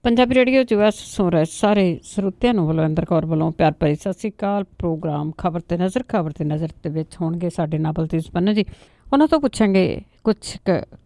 Punjabi radio 'ਚ ਵੈਸ ਸੁਣ ਰਹੇ ਸਾਰੇ ਸਰੋਤਿਆਂ ਨੂੰ ਬਲਵਿੰਦਰ ਕੌਰ ਵੱਲੋਂ ਪਿਆਰ ਭਰੀ ਸਤਿ ਸ਼੍ਰੀ ਅਕਾਲ। ਪ੍ਰੋਗਰਾਮ ਖਬਰ ਤੇ ਨਜ਼ਰ ਦੇ ਵਿੱਚ ਹੋਣਗੇ ਸਾਡੇ ਨਾਲ ਬਲਤੇਜ ਪੰਨੂ ਜੀ। ਉਹਨਾਂ ਤੋਂ ਪੁੱਛਾਂਗੇ ਕੁਛ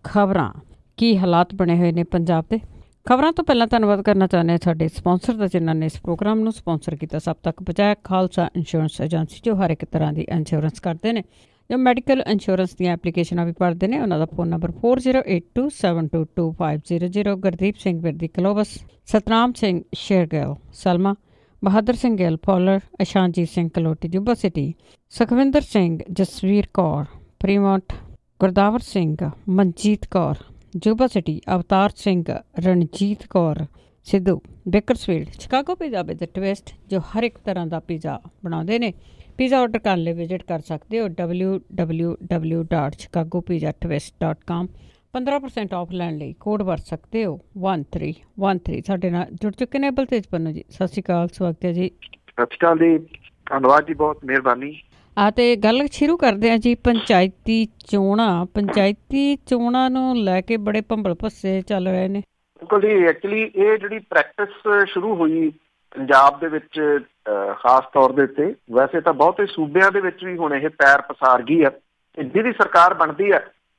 ਖਬਰਾਂ, ਕੀ ਹਾਲਾਤ ਬਣੇ ਹੋਏ ਨੇ ਪੰਜਾਬ ਦੇ। ਖਬਰਾਂ ਤੋਂ ਪਹਿਲਾਂ ਧੰਨਵਾਦ ਕਰਨਾ ਚਾਹੁੰਦੇ ਹਾਂ ਸਾਡੇ ਸਪਾਂਸਰ ਦਾ, ਜਿਨ੍ਹਾਂ ਨੇ ਇਸ ਪ੍ਰੋਗਰਾਮ ਨੂੰ ਸਪਾਂਸਰ ਕੀਤਾ। ਸਭ ਤੱਕ ਪਹੁੰਚਾਇਆ ਖਾਲਸਾ ਇੰਸ਼ੋਰੈਂਸ ਏਜੰਸੀ, ਜੋ ਹਰ ਇੱਕ ਤਰ੍ਹਾਂ ਦੀ ਇੰਸ਼ੋਰੈਂਸ ਕਰਦੇ ਨੇ, ਜੋ ਮੈਡੀਕਲ ਇੰਸ਼ੋਰੈਂਸ ਦੀਆਂ ਐਪਲੀਕੇਸ਼ਨਾਂ ਵੀ ਭਰਦੇ ਨੇ। ਉਹਨਾਂ ਦਾ phone number 4082722500। Gurdeep Singh Virdi Clovis, Satnam Singh Shergill Selma, Bahadur Singh Gill Fowler, Ashanjeet Singh Kaloti Yuba City, Sukhwinder Singh, Jasvir Kaur Fremont, Gurdawar Singh, Manjit Kaur Yuba City, Avtar Singh, Ranjit Kaur Sidhu Bakersfield, Chicago pizza with twist, ਜੋ ਹਰ ਇੱਕ ਤਰ੍ਹਾਂ ਦਾ ਪੀਜ਼ਾ ਬਣਾਉਂਦੇ ਨੇ। ਪੀਜ਼ਾ ਆਰਡਰ ਕਰਨ ਲਈ ਵਿਜ਼ਿਟ ਕਰ ਸਕਦੇ ਹੋ www.chicagopizzatwist.com। 15% ਆਫ ਲੈਣ ਲਈ ਕੋਡ ਵਰਤ ਸਕਦੇ ਹੋ 1313। ਸਾਡੇ ਨਾਲ ਜੁੜ ਚੁੱਕੇ ਨੇ ਬਲਤੇਜ ਪੰਨੂ ਜੀ। ਸਤਿ ਸ਼੍ਰੀ ਅਕਾਲ, ਸਵਾਗਤ ਹੈ ਜੀ। ਸਤਿ ਸ਼੍ਰੀ ਅਕਾਲ ਜੀ, ਧੰਨਵਾਦ ਜੀ, ਬਹੁਤ ਮਿਹਰਬਾਨੀ। ਤੇ ਗੱਲ ਸ਼ੁਰੂ ਕਰਦੇ ਹਾਂ ਜੀ। ਪੰਚਾਇਤੀ ਚੋਣਾਂ ਨੂੰ ਲੈ ਕੇ ਬੜੇ ਭੰਬਲ ਭੱਸੇ ਚੱਲ ਰਹੇ ਨੇ। ਬਿਲਕੁਲ ਜੀ, ਐਕਚੁਅਲੀ ਇਹ ਜਿਹੜੀ ਪ੍ਰੈਕਟਿਸ ਸ਼ੁਰੂ ਹੋਈ ਪੰਜਾਬ ਦੇ ਵਿੱਚ ਖਾਸ ਤੌਰ ਦੇ ਉੱਤੇ, ਵੈਸੇ ਤਾਂ ਬਹੁਤੇ ਸੂਬਿਆਂ ਦੇ ਵਿੱਚ ਵੀ ਹੁਣ ਇਹ ਪੈਰ ਪਸਾਰ ਗਈ ਆ। ਜਿਹਦੀ ਸਰਕਾਰ ਬਣਦੀ ਆ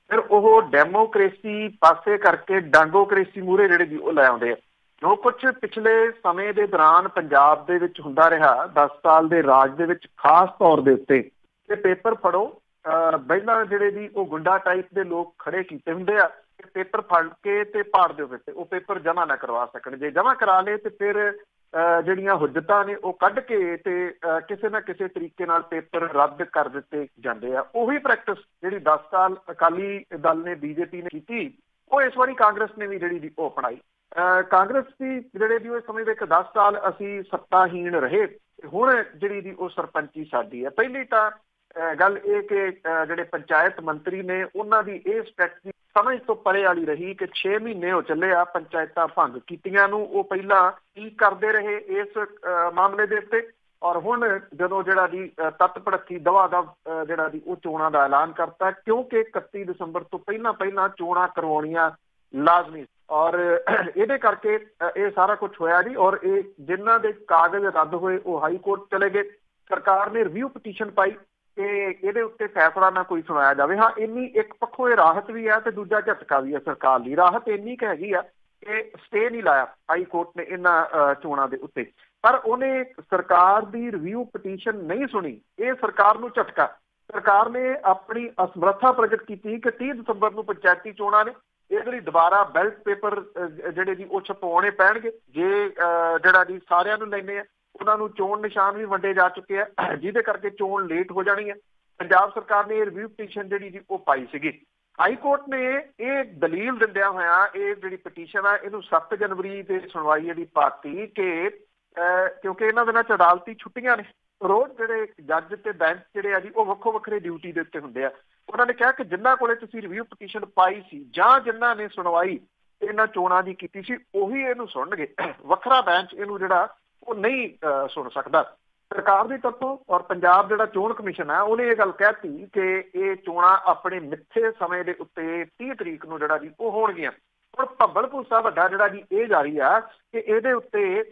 ਫਿਰ ਉਹ ਡੈਮੋਕ੍ਰੇਸੀ ਪਾਸੇ ਕਰਕੇ ਡਾਂਗੋਕ੍ਰੇਸੀ ਮੂਹਰੇ ਜਿਹੜੇ ਵੀ ਉਹ ਲੈ ਆਉਂਦੇ ਆ। ਜੋ ਕੁਛ ਪਿਛਲੇ ਸਮੇਂ ਦੇ ਦੌਰਾਨ ਪੰਜਾਬ ਦੇ ਵਿੱਚ ਹੁੰਦਾ ਰਿਹਾ 10 ਸਾਲ ਦੇ ਰਾਜ ਦੇ ਵਿੱਚ, ਖਾਸ ਤੌਰ ਦੇ ਉੱਤੇ ਇਹ ਪੇਪਰ ਫੜੋ, ਪਹਿਲਾਂ ਜਿਹੜੇ ਵੀ ਉਹ ਗੁੰਡਾ ਟਾਈਪ ਦੇ ਲੋਕ ਖੜੇ ਕੀਤੇ ਹੁੰਦੇ ਆ, ਪੇਪਰ ਫੜ ਕੇ ਤੇ ਪਾੜ ਦਿਓ, ਫਿਰ ਉਹ ਪੇਪਰ ਜਮ੍ਹਾਂ ਨਾ ਕਰਵਾ ਸਕਣ। ਜੇ ਜਮ੍ਹਾਂ ਕਰਾ ਲਏ ਤੇ ਫਿਰ ਜਿਹੜੀਆਂ ਹੁਜਤਾਂ ਨੇ ਉਹ ਕੱਢ ਕੇ ਤੇ ਕਿਸੇ ਨਾ ਕਿਸੇ ਤਰੀਕੇ ਨਾਲ ਪੇਪਰ ਰੱਦ ਕਰ ਦਿੱਤੇ ਜਾਂਦੇ ਆ। ਉਹੀ ਪ੍ਰੈਕਟਿਸ ਜਿਹੜੀ 10 ਸਾਲ ਅਕਾਲੀ ਦਲ ਨੇ, ਬੀਜੇਪੀ ਨੇ ਕੀਤੀ, ਉਹ ਇਸ ਵਾਰੀ ਕਾਂਗਰਸ ਨੇ ਵੀ ਜਿਹੜੀ ਉਹ ਅਪਣਾਈ। ਕਾਂਗਰਸ ਦੀ ਜਿਹੜੇ ਵੀ ਉਹ ਸਮਝਦੇ ਕਿ 10 ਸਾਲ ਅਸੀਂ ਸੱਤਾਹੀਣ ਰਹੇ, ਹੁਣ ਜਿਹੜੀ ਦੀ ਉਹ ਸਰਪੰਚੀ ਸਾਡੀ ਹੈ। ਪਹਿਲੀ ਤਾਂ ਗੱਲ ਇਹ ਕਿ ਜਿਹੜੇ ਪੰਚਾਇਤ ਮੰਤਰੀ ਨੇ ਉਹਨਾਂ ਦੀ ਇਹ ਸਟ੍ਰੈਟਜੀ ਸਮਝ ਤੋਂ ਪਰੇ ਵਾਲੀ ਰਹੀ ਕਿ 6 ਮਹੀਨੇ ਹੋ ਚੱਲੇ ਆ ਪੰਚਾਇਤਾਂ ਭੰਗ ਕੀਤੀਆਂ ਨੂੰ। ਉਹ ਪਹਿਲਾਂ ਕੀ ਕਰਦੇ ਰਹੇ ਇਸ ਮਾਮਲੇ ਦੇ ਉੱਤੇ, ਔਰ ਹੁਣ ਜਦੋਂ ਜਿਹੜਾ ਦੀ ਤੱਤਪੜੱਥੀ ਦਵਾ ਦਵ ਜਿਹੜਾ ਦੀ ਉਹ ਚੋਣਾਂ ਦਾ ਐਲਾਨ ਕਰਤਾ, ਕਿਉਂਕਿ 31 ਦਸੰਬਰ ਤੋਂ ਪਹਿਲਾਂ ਚੋਣਾਂ ਕਰਵਾਉਣੀਆਂ ਲਾਜ਼ਮੀ, ਔਰ ਇਹਦੇ ਕਰਕੇ ਇਹ ਸਾਰਾ ਕੁਛ ਹੋਇਆ ਜੀ। ਔਰ ਇਹ ਜਿਨ੍ਹਾਂ ਦੇ ਕਾਗਜ਼ ਰੱਦ ਹੋਏ ਉਹ ਹਾਈ ਕੋਰਟ ਚਲੇ ਗਏ। ਸਰਕਾਰ ਨੇ ਰਿਵਿਊ ਪਟੀਸ਼ਨ ਪਾਈ ਕਿ ਇਹਦੇ ਉੱਤੇ ਫੈਸਲਾ ਨਾ ਕੋਈ ਸੁਣਾਇਆ ਜਾਵੇ। ਹਾਂ, ਇੰਨੀ ਇੱਕ ਪੱਖੋਂ ਇਹ ਰਾਹਤ ਵੀ ਹੈ ਤੇ ਦੂਜਾ ਝਟਕਾ ਵੀ ਹੈ ਸਰਕਾਰ ਲਈ। ਰਾਹਤ ਇੰਨੀ ਕੁ ਹੈਗੀ ਆ ਕਿ ਸਟੇ ਨਹੀਂ ਲਾਇਆ ਹਾਈ ਕੋਰਟ ਨੇ ਇਹਨਾਂ ਚੋਣਾਂ ਦੇ ਉੱਤੇ, ਪਰ ਉਹਨੇ ਸਰਕਾਰ ਦੀ ਰਿਵਿਊ ਪਟੀਸ਼ਨ ਨਹੀਂ ਸੁਣੀ। ਇਹ ਸਰਕਾਰ ਨੂੰ ਝਟਕਾ। ਸਰਕਾਰ ਨੇ ਆਪਣੀ ਅਸਮਰੱਥਾ ਪ੍ਰਗਟ ਕੀਤੀ ਕਿ 30 ਦਸੰਬਰ ਨੂੰ ਪੰਚਾਇਤੀ ਚੋਣਾਂ ਨੇ, ਇਹਦੇ ਲਈ ਦੁਬਾਰਾ ਬੈਲਟ ਪੇਪਰ ਜਿਹੜੇ ਜੀ ਉਹ ਛਪਾਉਣੇ ਪੈਣਗੇ। ਜੇ ਜਿਹੜਾ ਜੀ ਸਾਰਿਆਂ ਨੂੰ ਲੈਣੇ ਆ, ਉਹਨਾਂ ਨੂੰ ਚੋਣ ਨਿਸ਼ਾਨ ਵੀ ਵੰਡੇ ਜਾ ਚੁੱਕੇ ਆ, ਜਿਹਦੇ ਕਰਕੇ ਚੋਣ ਲੇਟ ਹੋ ਜਾਣੀ ਹੈ। ਪੰਜਾਬ ਸਰਕਾਰ ਨੇ ਇਹ ਰਿਵਿਊ ਪਟੀਸ਼ਨ ਜਿਹੜੀ ਜੀ ਉਹ ਪਾਈ ਸੀਗੀ। ਹਾਈ ਕੋਰਟ ਨੇ ਇਹ ਦਲੀਲ ਦਿੰਦਿਆਂ ਹੋਇਆ ਇਹ ਜਿਹੜੀ ਪਟੀਸ਼ਨ ਆ ਇਹਨੂੰ 7 ਜਨਵਰੀ ਦੇ ਸੁਣਵਾਈ ਇਹਦੀ ਪਾਤੀ ਕਿ ਕਿਉਂਕਿ ਇਹਨਾਂ ਦਿਨਾਂ 'ਚ ਅਦਾਲਤੀ ਛੁੱਟੀਆਂ ਨੇ, ਰੋਜ਼ ਜਿਹੜੇ ਜੱਜ ਤੇ ਬੈਂਚ ਜਿਹੜੇ ਆ ਜੀ ਉਹ ਵੱਖੋ ਵੱਖਰੇ ਡਿਊਟੀ ਦੇ ਉੱਤੇ ਹੁੰਦੇ ਆ। ਉਹਨਾਂ ਨੇ ਕਿਹਾ ਕਿ ਜਿਨ੍ਹਾਂ ਕੋਲੇ ਤੁਸੀਂ ਰਿਵਿਊ ਪਟੀਸ਼ਨ ਪਾਈ ਸੀ ਜਾਂ ਜਿਨ੍ਹਾਂ ਨੇ ਸੁਣਵਾਈ ਇਹਨਾਂ ਚੋਣਾਂ ਦੀ ਕੀਤੀ ਸੀ ਉਹੀ ਇਹਨੂੰ ਸੁਣਨਗੇ, ਵੱਖਰਾ ਬੈਂਚ ਇਹਨੂੰ ਜਿਹੜਾ ਉਹ ਨਹੀਂ ਸੁਣ ਸਕਦਾ। ਸਰਕਾਰ ਦੀ ਤਰਫੋਂ ਔਰ ਪੰਜਾਬ ਜਿਹੜਾ ਚੋਣ ਕਮਿਸ਼ਨ ਹੈ ਉਹਨੇ ਇਹ ਗੱਲ ਕਹਿਤੀ ਕਿ ਇਹ ਚੋਣਾਂ ਆਪਣੇ ਮਿੱਥੇ ਸਮੇਂ ਦੇ ਉੱਤੇ 30 ਤਰੀਕ ਨੂੰ ਜਿਹੜਾ ਜੀ ਉਹ ਹੋਣਗੀਆਂ। ਹੁਣ ਭੰਬਲ ਭੂਸਾ ਵੱਡਾ ਜਿਹੜਾ ਜੀ ਇਹ ਜਾਰੀ ਆ ਕਿ ਇਹਦੇ ਉੱਤੇ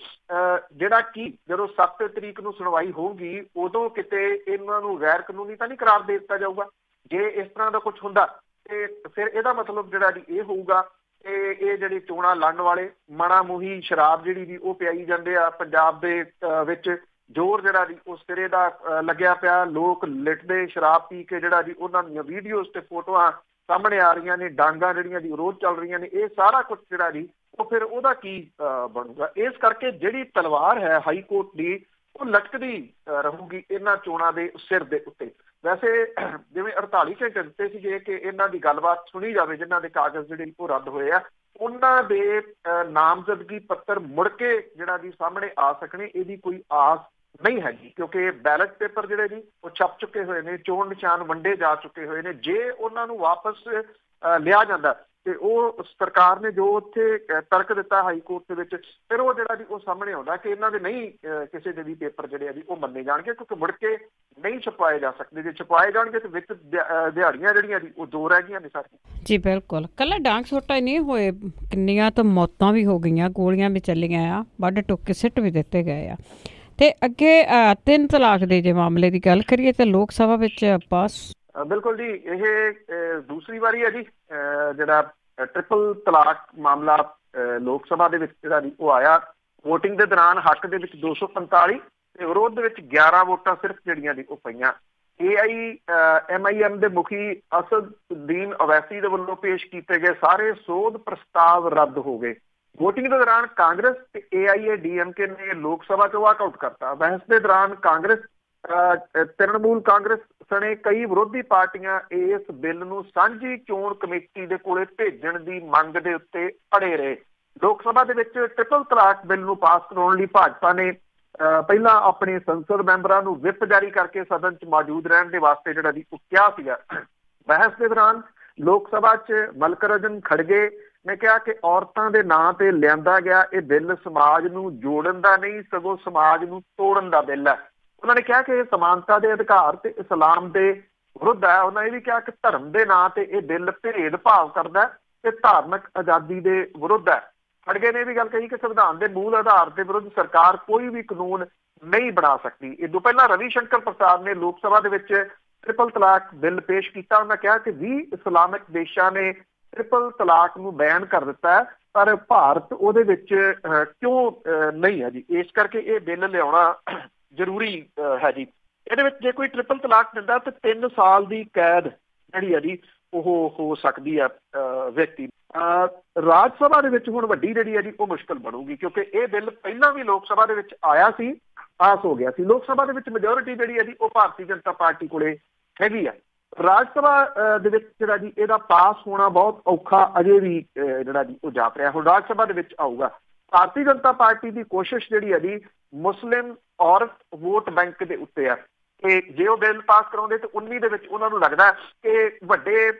ਜਿਹੜਾ ਕਿ ਜਦੋਂ 7 ਤਰੀਕ ਨੂੰ ਸੁਣਵਾਈ ਹੋਊਗੀ ਉਦੋਂ ਕਿਤੇ ਇਹਨਾਂ ਨੂੰ ਗੈਰ ਕਾਨੂੰਨੀ ਤਾਂ ਨਹੀਂ ਕਰਾਰ ਦੇ ਦਿੱਤਾ ਜਾਊਗਾ। ਜੇ ਇਸ ਤਰ੍ਹਾਂ ਦਾ ਕੁਛ ਹੁੰਦਾ ਤੇ ਫਿਰ ਇਹਦਾ ਮਤਲਬ ਜਿਹੜਾ ਜੀ ਇਹ ਹੋਊਗਾ ਕਿ ਇਹ ਜਿਹੜੇ ਚੋਣਾਂ ਲੜਨ ਵਾਲੇ ਮਾੜਾ ਮੂੰਹੀ ਸ਼ਰਾਬ ਜਿਹੜੀ ਵੀ ਉਹ ਪਿਆਈ ਜਾਂਦੇ ਆ ਪੰਜਾਬ ਦੇ ਵਿੱਚ, ਜ਼ੋਰ ਜਿਹੜਾ ਜੀ ਉਸ ਸਿਰੇ ਦਾ ਲੱਗਿਆ ਪਿਆ। ਲੋਕ ਲਿਟਦੇ ਸ਼ਰਾਬ ਪੀ ਕੇ ਜਿਹੜਾ ਜੀ ਉਹਨਾਂ ਦੀਆਂ ਵੀਡੀਓਜ਼ ਤੇ ਫੋਟੋਆਂ ਸਾਹਮਣੇ ਆ ਰਹੀਆਂ ਨੇ, ਡਾਂਗਾਂ ਜਿਹੜੀਆਂ ਜੀ ਰੋਜ਼ ਚੱਲ ਰਹੀਆਂ ਨੇ, ਇਹ ਸਾਰਾ ਕੁਛ ਜਿਹੜਾ ਜੀ ਉਹ ਫਿਰ ਉਹਦਾ ਕੀ ਬਣੂਗਾ। ਇਸ ਕਰਕੇ ਜਿਹੜੀ ਤਲਵਾਰ ਹੈ ਹਾਈ ਕੋਰਟ ਦੀ ਉਹ ਲਟਕਦੀ ਰਹੂਗੀ ਇਹਨਾਂ ਚੋਣਾਂ ਦੇ ਸਿਰ ਦੇ ਉੱਤੇ। ਵੈਸੇ ਜਿਵੇਂ 48 ਘੰਟੇ ਦਿੱਤੇ ਸੀਗੇ ਕਿ ਇਹਨਾਂ ਦੀ ਗੱਲਬਾਤ ਸੁਣੀ ਜਾਵੇ, ਜਿਨ੍ਹਾਂ ਦੇ ਕਾਗਜ਼ ਜਿਹੜੇ ਉਹ ਰੱਦ ਹੋਏ ਆ ਉਹਨਾਂ ਦੇ ਨਾਮਜ਼ਦਗੀ ਪੱਤਰ ਮੁੜ ਕੇ ਜਿਹੜਾ ਜੀ ਸਾਹਮਣੇ ਆ ਸਕਣੇ, ਇਹਦੀ ਕੋਈ ਆਸ ਨਹੀਂ ਹੈਗੀ, ਕਿਉਂਕਿ ਬੈਲਟ ਪੇਪਰ ਜਿਹੜੇ ਜੀ ਉਹ ਛਪ ਚੁੱਕੇ ਹੋਏ ਨੇ, ਚੋਣ ਨਿਸ਼ਾਨ ਵੰਡੇ ਜਾ ਚੁੱਕੇ ਹੋਏ ਨੇ। ਜੇ ਉਹਨਾਂ ਨੂੰ ਵਾਪਸ ਲਿਆ ਜਾਂਦਾ ਤੇ ਉਹ ਸਰਕਾਰ ਨੇ ਜੋ ਉੱਥੇ ਤਰਕ ਦਿੱਤਾ ਹਾਈ ਕੋਰਟ ਦੇ ਵਿੱਚ, ਫਿਰ ਉਹ ਜਿਹੜਾ ਜੀ ਉਹ ਸਾਹਮਣੇ ਆਉਂਦਾ ਕਿ ਇਹਨਾਂ ਦੇ ਨਹੀਂ ਕਿਸੇ ਦੇ ਵੀ ਪੇਪਰ ਜਿਹੜੇ ਆ ਜੀ ਉਹ ਮੰਨੇ ਜਾਣਗੇ, ਕਿਉਂਕਿ ਮੁੜ ਕੇ ਨਹੀਂ ਛਪਾਏ ਜਾ ਸਕਦੇ। ਜੇ ਛਪਾਏ ਜਾਣਗੇ ਤੇ ਵਿੱਚ ਦਿਹਾੜੀਆਂ ਜਿਹੜੀਆਂ ਜੀ ਉਹ 2 ਰਹਿ ਗਈਆਂ ਨੇ ਸਾਰੀਆਂ। ਜੀ ਬਿਲਕੁਲ, ਕੱਲਾ ਡਾਂਗ ਸੋਟਾ ਹੀ ਨਹੀਂ ਹੋਏ, ਕਿੰਨੀਆਂ ਤਾਂ ਮੌਤਾਂ ਵੀ ਹੋ ਗਈਆਂ, ਗੋਲੀਆਂ ਵੀ ਚੱਲੀਆਂ ਆ, ਵੱਢ ਟੁੱਕ ਸਿੱਟ ਵੀ ਦਿੱਤੇ ਗਏ ਆ। ਤੇ ਅੱਗੇ 3 ਤਲਾਕ ਦੇ ਜੇ ਮਾਮਲੇ ਦੀ ਗੱਲ ਕਰੀਏ ਤਾਂ ਲੋਕ ਸਭਾ ਵਿੱਚ ਪਾਸ। ਬਿਲਕੁਲ ਜੀ, ਇਹ ਦੂਸਰੀ ਵਾਰੀ ਹੈ ਜੀ ਜਿਹੜਾ ਟ੍ਰਿਪਲ ਤਲਾਕ ਮਾਮਲਾ ਲੋਕ ਸਭਾ ਦੇ ਵਿੱਚ ਜਿਹੜਾ ਜੀ ਉਹ ਆਇਆ। ਵੋਟਿੰਗ ਦੇ ਦੌਰਾਨ ਹੱਕ ਦੇ ਵਿੱਚ 245 ਤੇ ਵਿਰੋਧ ਦੇ ਵਿੱਚ 11 ਵੋਟਾਂ ਸਿਰਫ ਜਿਹੜੀਆਂ ਜੀ ਉਹ ਪਈਆਂ। AIMIM ਦੇ ਮੁਖੀ ਅਸਦੁਦੀਨ ਅਵੈਸੀ ਦੇ ਵੱਲੋਂ ਪੇਸ਼ ਕੀਤੇ ਗਏ ਸਾਰੇ ਸੋਧ ਪ੍ਰਸਤਾਵ ਰੱਦ ਹੋ ਗਏ। ਵੋਟਿੰਗ ਦੇ ਦੌਰਾਨ ਕਾਂਗਰਸ ਤੇ AIADMK ਨੇ ਲੋਕ ਸਭਾ ਚੋਂ ਵਾਕਆਊਟ ਕਰਤਾ। ਬਹਿਸ ਦੇ ਦੌਰਾਨ ਕਾਂਗਰਸ ਤ੍ਰਿਣਮੂਲ ਕਾਂਗਰਸ ਸਣੇ ਕਈ ਵਿਰੋਧੀ ਪਾਰਟੀਆਂ ਇਸ ਬਿੱਲ ਨੂੰ ਸਾਂਝੀ ਚੋਣ ਕਮੇਟੀ ਦੇ ਕੋਲੇ ਭੇਜਣ ਦੀ ਮੰਗ ਦੇ ਉੱਤੇ ਅੜੇ ਰਹੇ। ਲੋਕ ਸਭਾ ਦੇ ਵਿੱਚ ਟ੍ਰਿਪਲ ਤਲਾਕ ਬਿੱਲ ਨੂੰ ਪਾਸ ਕਰਾਉਣ ਲਈ ਭਾਜਪਾ ਨੇ ਪਹਿਲਾਂ ਆਪਣੇ ਸੰਸਦ ਮੈਂਬਰਾਂ ਨੂੰ ਵਿਪ ਜਾਰੀ ਕਰਕੇ ਸਦਨ 'ਚ ਮੌਜੂਦ ਰਹਿਣ ਦੇ ਵਾਸਤੇ ਜਿਹੜਾ ਜੀ ਉਹ ਕਿਹਾ ਸੀਗਾ। ਬਹਿਸ ਦੇ ਦੌਰਾਨ ਲੋਕ ਸਭਾ 'ਚ ਮਲਕਰਜਨ ਖੜਗੇ ਨੇ ਕਿਹਾ ਕਿ ਔਰਤਾਂ ਦੇ ਨਾਂ ਤੇ ਲਿਆਂਦਾ ਗਿਆ ਇਹ ਬਿੱਲ ਸਮਾਜ ਨੂੰ ਜੋੜਨ ਦਾ ਨਹੀਂ, ਸਗੋਂ ਸਮਾਜ ਨੂੰ ਤੋੜਨ ਦਾ ਬਿੱਲ ਹੈ। ਉਹਨਾਂ ਨੇ ਕਿਹਾ ਕਿ ਇਹ ਸਮਾਨਤਾ ਦੇ ਅਧਿਕਾਰ ਤੇ ਇਸਲਾਮ ਦੇ ਵਿਰੁੱਧ ਹੈ। ਉਹਨਾਂ ਇਹ ਵੀ ਕਿਹਾ ਕਿ ਧਰਮ ਦੇ ਨਾਂ ਤੇ ਇਹ ਬਿੱਲ ਭੇਦਭਾਵ ਕਰਦਾ ਤੇ ਧਾਰਮਿਕ ਆਜ਼ਾਦੀ ਦੇ ਵਿਰੁੱਧ ਹੈ। ਖੜਗੇ ਨੇ ਇਹ ਵੀ ਗੱਲ ਕਹੀ ਕਿ ਸੰਵਿਧਾਨ ਦੇ ਮੂਲ ਆਧਾਰ ਦੇ ਵਿਰੁੱਧ ਸਰਕਾਰ ਕੋਈ ਵੀ ਕਾਨੂੰਨ ਨਹੀਂ ਬਣਾ ਸਕਦੀ। ਇਹ ਤੋਂ ਪਹਿਲਾਂ ਰਵੀ ਸ਼ੰਕਰ ਪ੍ਰਸਾਦ ਨੇ ਲੋਕ ਸਭਾ ਦੇ ਵਿੱਚ ਟ੍ਰਿਪਲ ਤਲਾਕ ਬਿੱਲ ਪੇਸ਼ ਕੀਤਾ। ਉਹਨਾਂ ਕਿਹਾ ਕਿ 20 ਇਸਲਾਮਿਕ ਦੇਸ਼ਾਂ ਨੇ ਟ੍ਰਿਪਲ ਤਲਾਕ ਨੂੰ ਬੈਨ ਕਰ ਦਿੱਤਾ ਹੈ, ਪਰ ਭਾਰਤ ਉਹਦੇ ਵਿੱਚ ਕਿਉਂ ਨਹੀਂ ਹੈ ਜੀ। ਇਸ ਕਰਕੇ ਇਹ ਬਿੱਲ ਲਿਆਉਣਾ ਜ਼ਰੂਰੀ ਹੈ ਜੀ। ਇਹਦੇ ਵਿੱਚ ਜੇ ਕੋਈ ਟ੍ਰਿਪਲ ਤਲਾਕ ਦਿੰਦਾ ਤੇ 3 ਸਾਲ ਦੀ ਕੈਦ ਜਿਹੜੀ ਹੈ ਜੀ ਉਹ ਹੋ ਸਕਦੀ ਹੈ ਵਿਅਕਤੀ। ਰਾਜ ਸਭਾ ਦੇ ਵਿੱਚ ਹੁਣ ਵੱਡੀ ਜਿਹੜੀ ਹੈ ਜੀ ਉਹ ਮੁਸ਼ਕਲ ਬਣੂਗੀ, ਕਿਉਂਕਿ ਇਹ ਬਿੱਲ ਪਹਿਲਾਂ ਵੀ ਲੋਕ ਸਭਾ ਦੇ ਵਿੱਚ ਆਇਆ ਸੀ, ਪਾਸ ਹੋ ਗਿਆ ਸੀ। ਲੋਕ ਸਭਾ ਦੇ ਵਿੱਚ ਮੈਜੋਰਿਟੀ ਜਿਹੜੀ ਹੈ ਜੀ ਉਹ ਭਾਰਤੀ ਜਨਤਾ ਪਾਰਟੀ ਕੋਲੇ ਹੈਗੀ ਆ। ਰਾਜ ਸਭਾ ਦੇ ਵਿੱਚ ਜਿਹੜਾ ਜੀ ਇਹਦਾ ਪਾਸ ਹੋਣਾ ਬਹੁਤ ਔਖਾ ਅਜੇ ਵੀ ਜਿਹੜਾ ਜੀ ਉਹ ਜਾਪ ਰਿਹਾ। ਹੁਣ ਰਾਜ ਸਭਾ ਦੇ ਵਿੱਚ ਆਊਗਾ। ਭਾਰਤੀ ਜਨਤਾ ਪਾਰਟੀ ਦੀ ਕੋਸ਼ਿਸ਼ ਜਿਹੜੀ ਹੈ ਜੀ ਮੁਸਲਿਮ ਔਰਤ ਵੋਟ ਬੈਂਕ ਦੇ ਉੱਤੇ ਆ ਕਿ ਜੇ ਉਹ ਬਿੱਲ ਪਾਸ ਕਰਾਉਂਦੇ ਤੇ 19 ਦੇ ਵਿੱਚ ਉਹਨਾਂ ਨੂੰ ਲੱਗਦਾ ਕਿ ਵੱਡੇ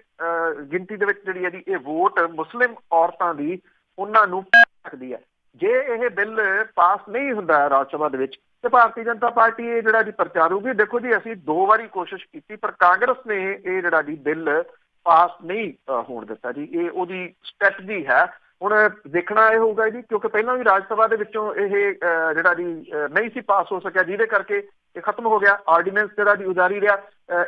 ਗਿਣਤੀ ਦੇ ਵਿੱਚ ਜਿਹੜੀ ਹੈ ਜੀ ਇਹ ਵੋਟ ਮੁਸਲਿਮ ਔਰਤਾਂ ਦੀ ਉਹਨਾਂ ਨੂੰ ਸਕਦੀ ਹੈ। ਜੇ ਇਹ ਬਿੱਲ ਪਾਸ ਨਹੀਂ ਹੁੰਦਾ ਰਾਜ ਸਭਾ ਦੇ ਵਿੱਚ ਤੇ ਭਾਰਤੀ ਜਨਤਾ ਪਾਰਟੀ ਇਹ ਜਿਹੜਾ ਜੀ ਪ੍ਰਚਾਰੂਗੀ। ਦੇਖੋ ਜੀ, ਅਸੀਂ 2 ਵਾਰੀ ਕੋਸ਼ਿਸ਼ ਕੀਤੀ ਪਰ ਕਾਂਗਰਸ ਨੇ ਇਹ ਜਿਹੜਾ ਜੀ ਬਿੱਲ ਪਾਸ ਨਹੀਂ ਹੋਣ ਦਿੱਤਾ ਜੀ। ਇਹ ਉਹਦੀ ਸਟ੍ਰੈਟਜੀ ਹੈ। ਹੁਣ ਦੇਖਣਾ ਇਹ ਹੋਊਗਾ ਜੀ, ਕਿਉਂਕਿ ਪਹਿਲਾਂ ਵੀ ਰਾਜ ਸਭਾ ਦੇ ਵਿੱਚੋਂ ਇਹ ਜਿਹੜਾ ਜੀ ਨਹੀਂ ਸੀ ਪਾਸ ਹੋ ਸਕਿਆ, ਜਿਹਦੇ ਕਰਕੇ ਇਹ ਖਤਮ ਹੋ ਗਿਆ। ਆਰਡੀਨੈਂਸ ਜਿਹੜਾ ਜੀ ਜਾਰੀ ਰਿਹਾ।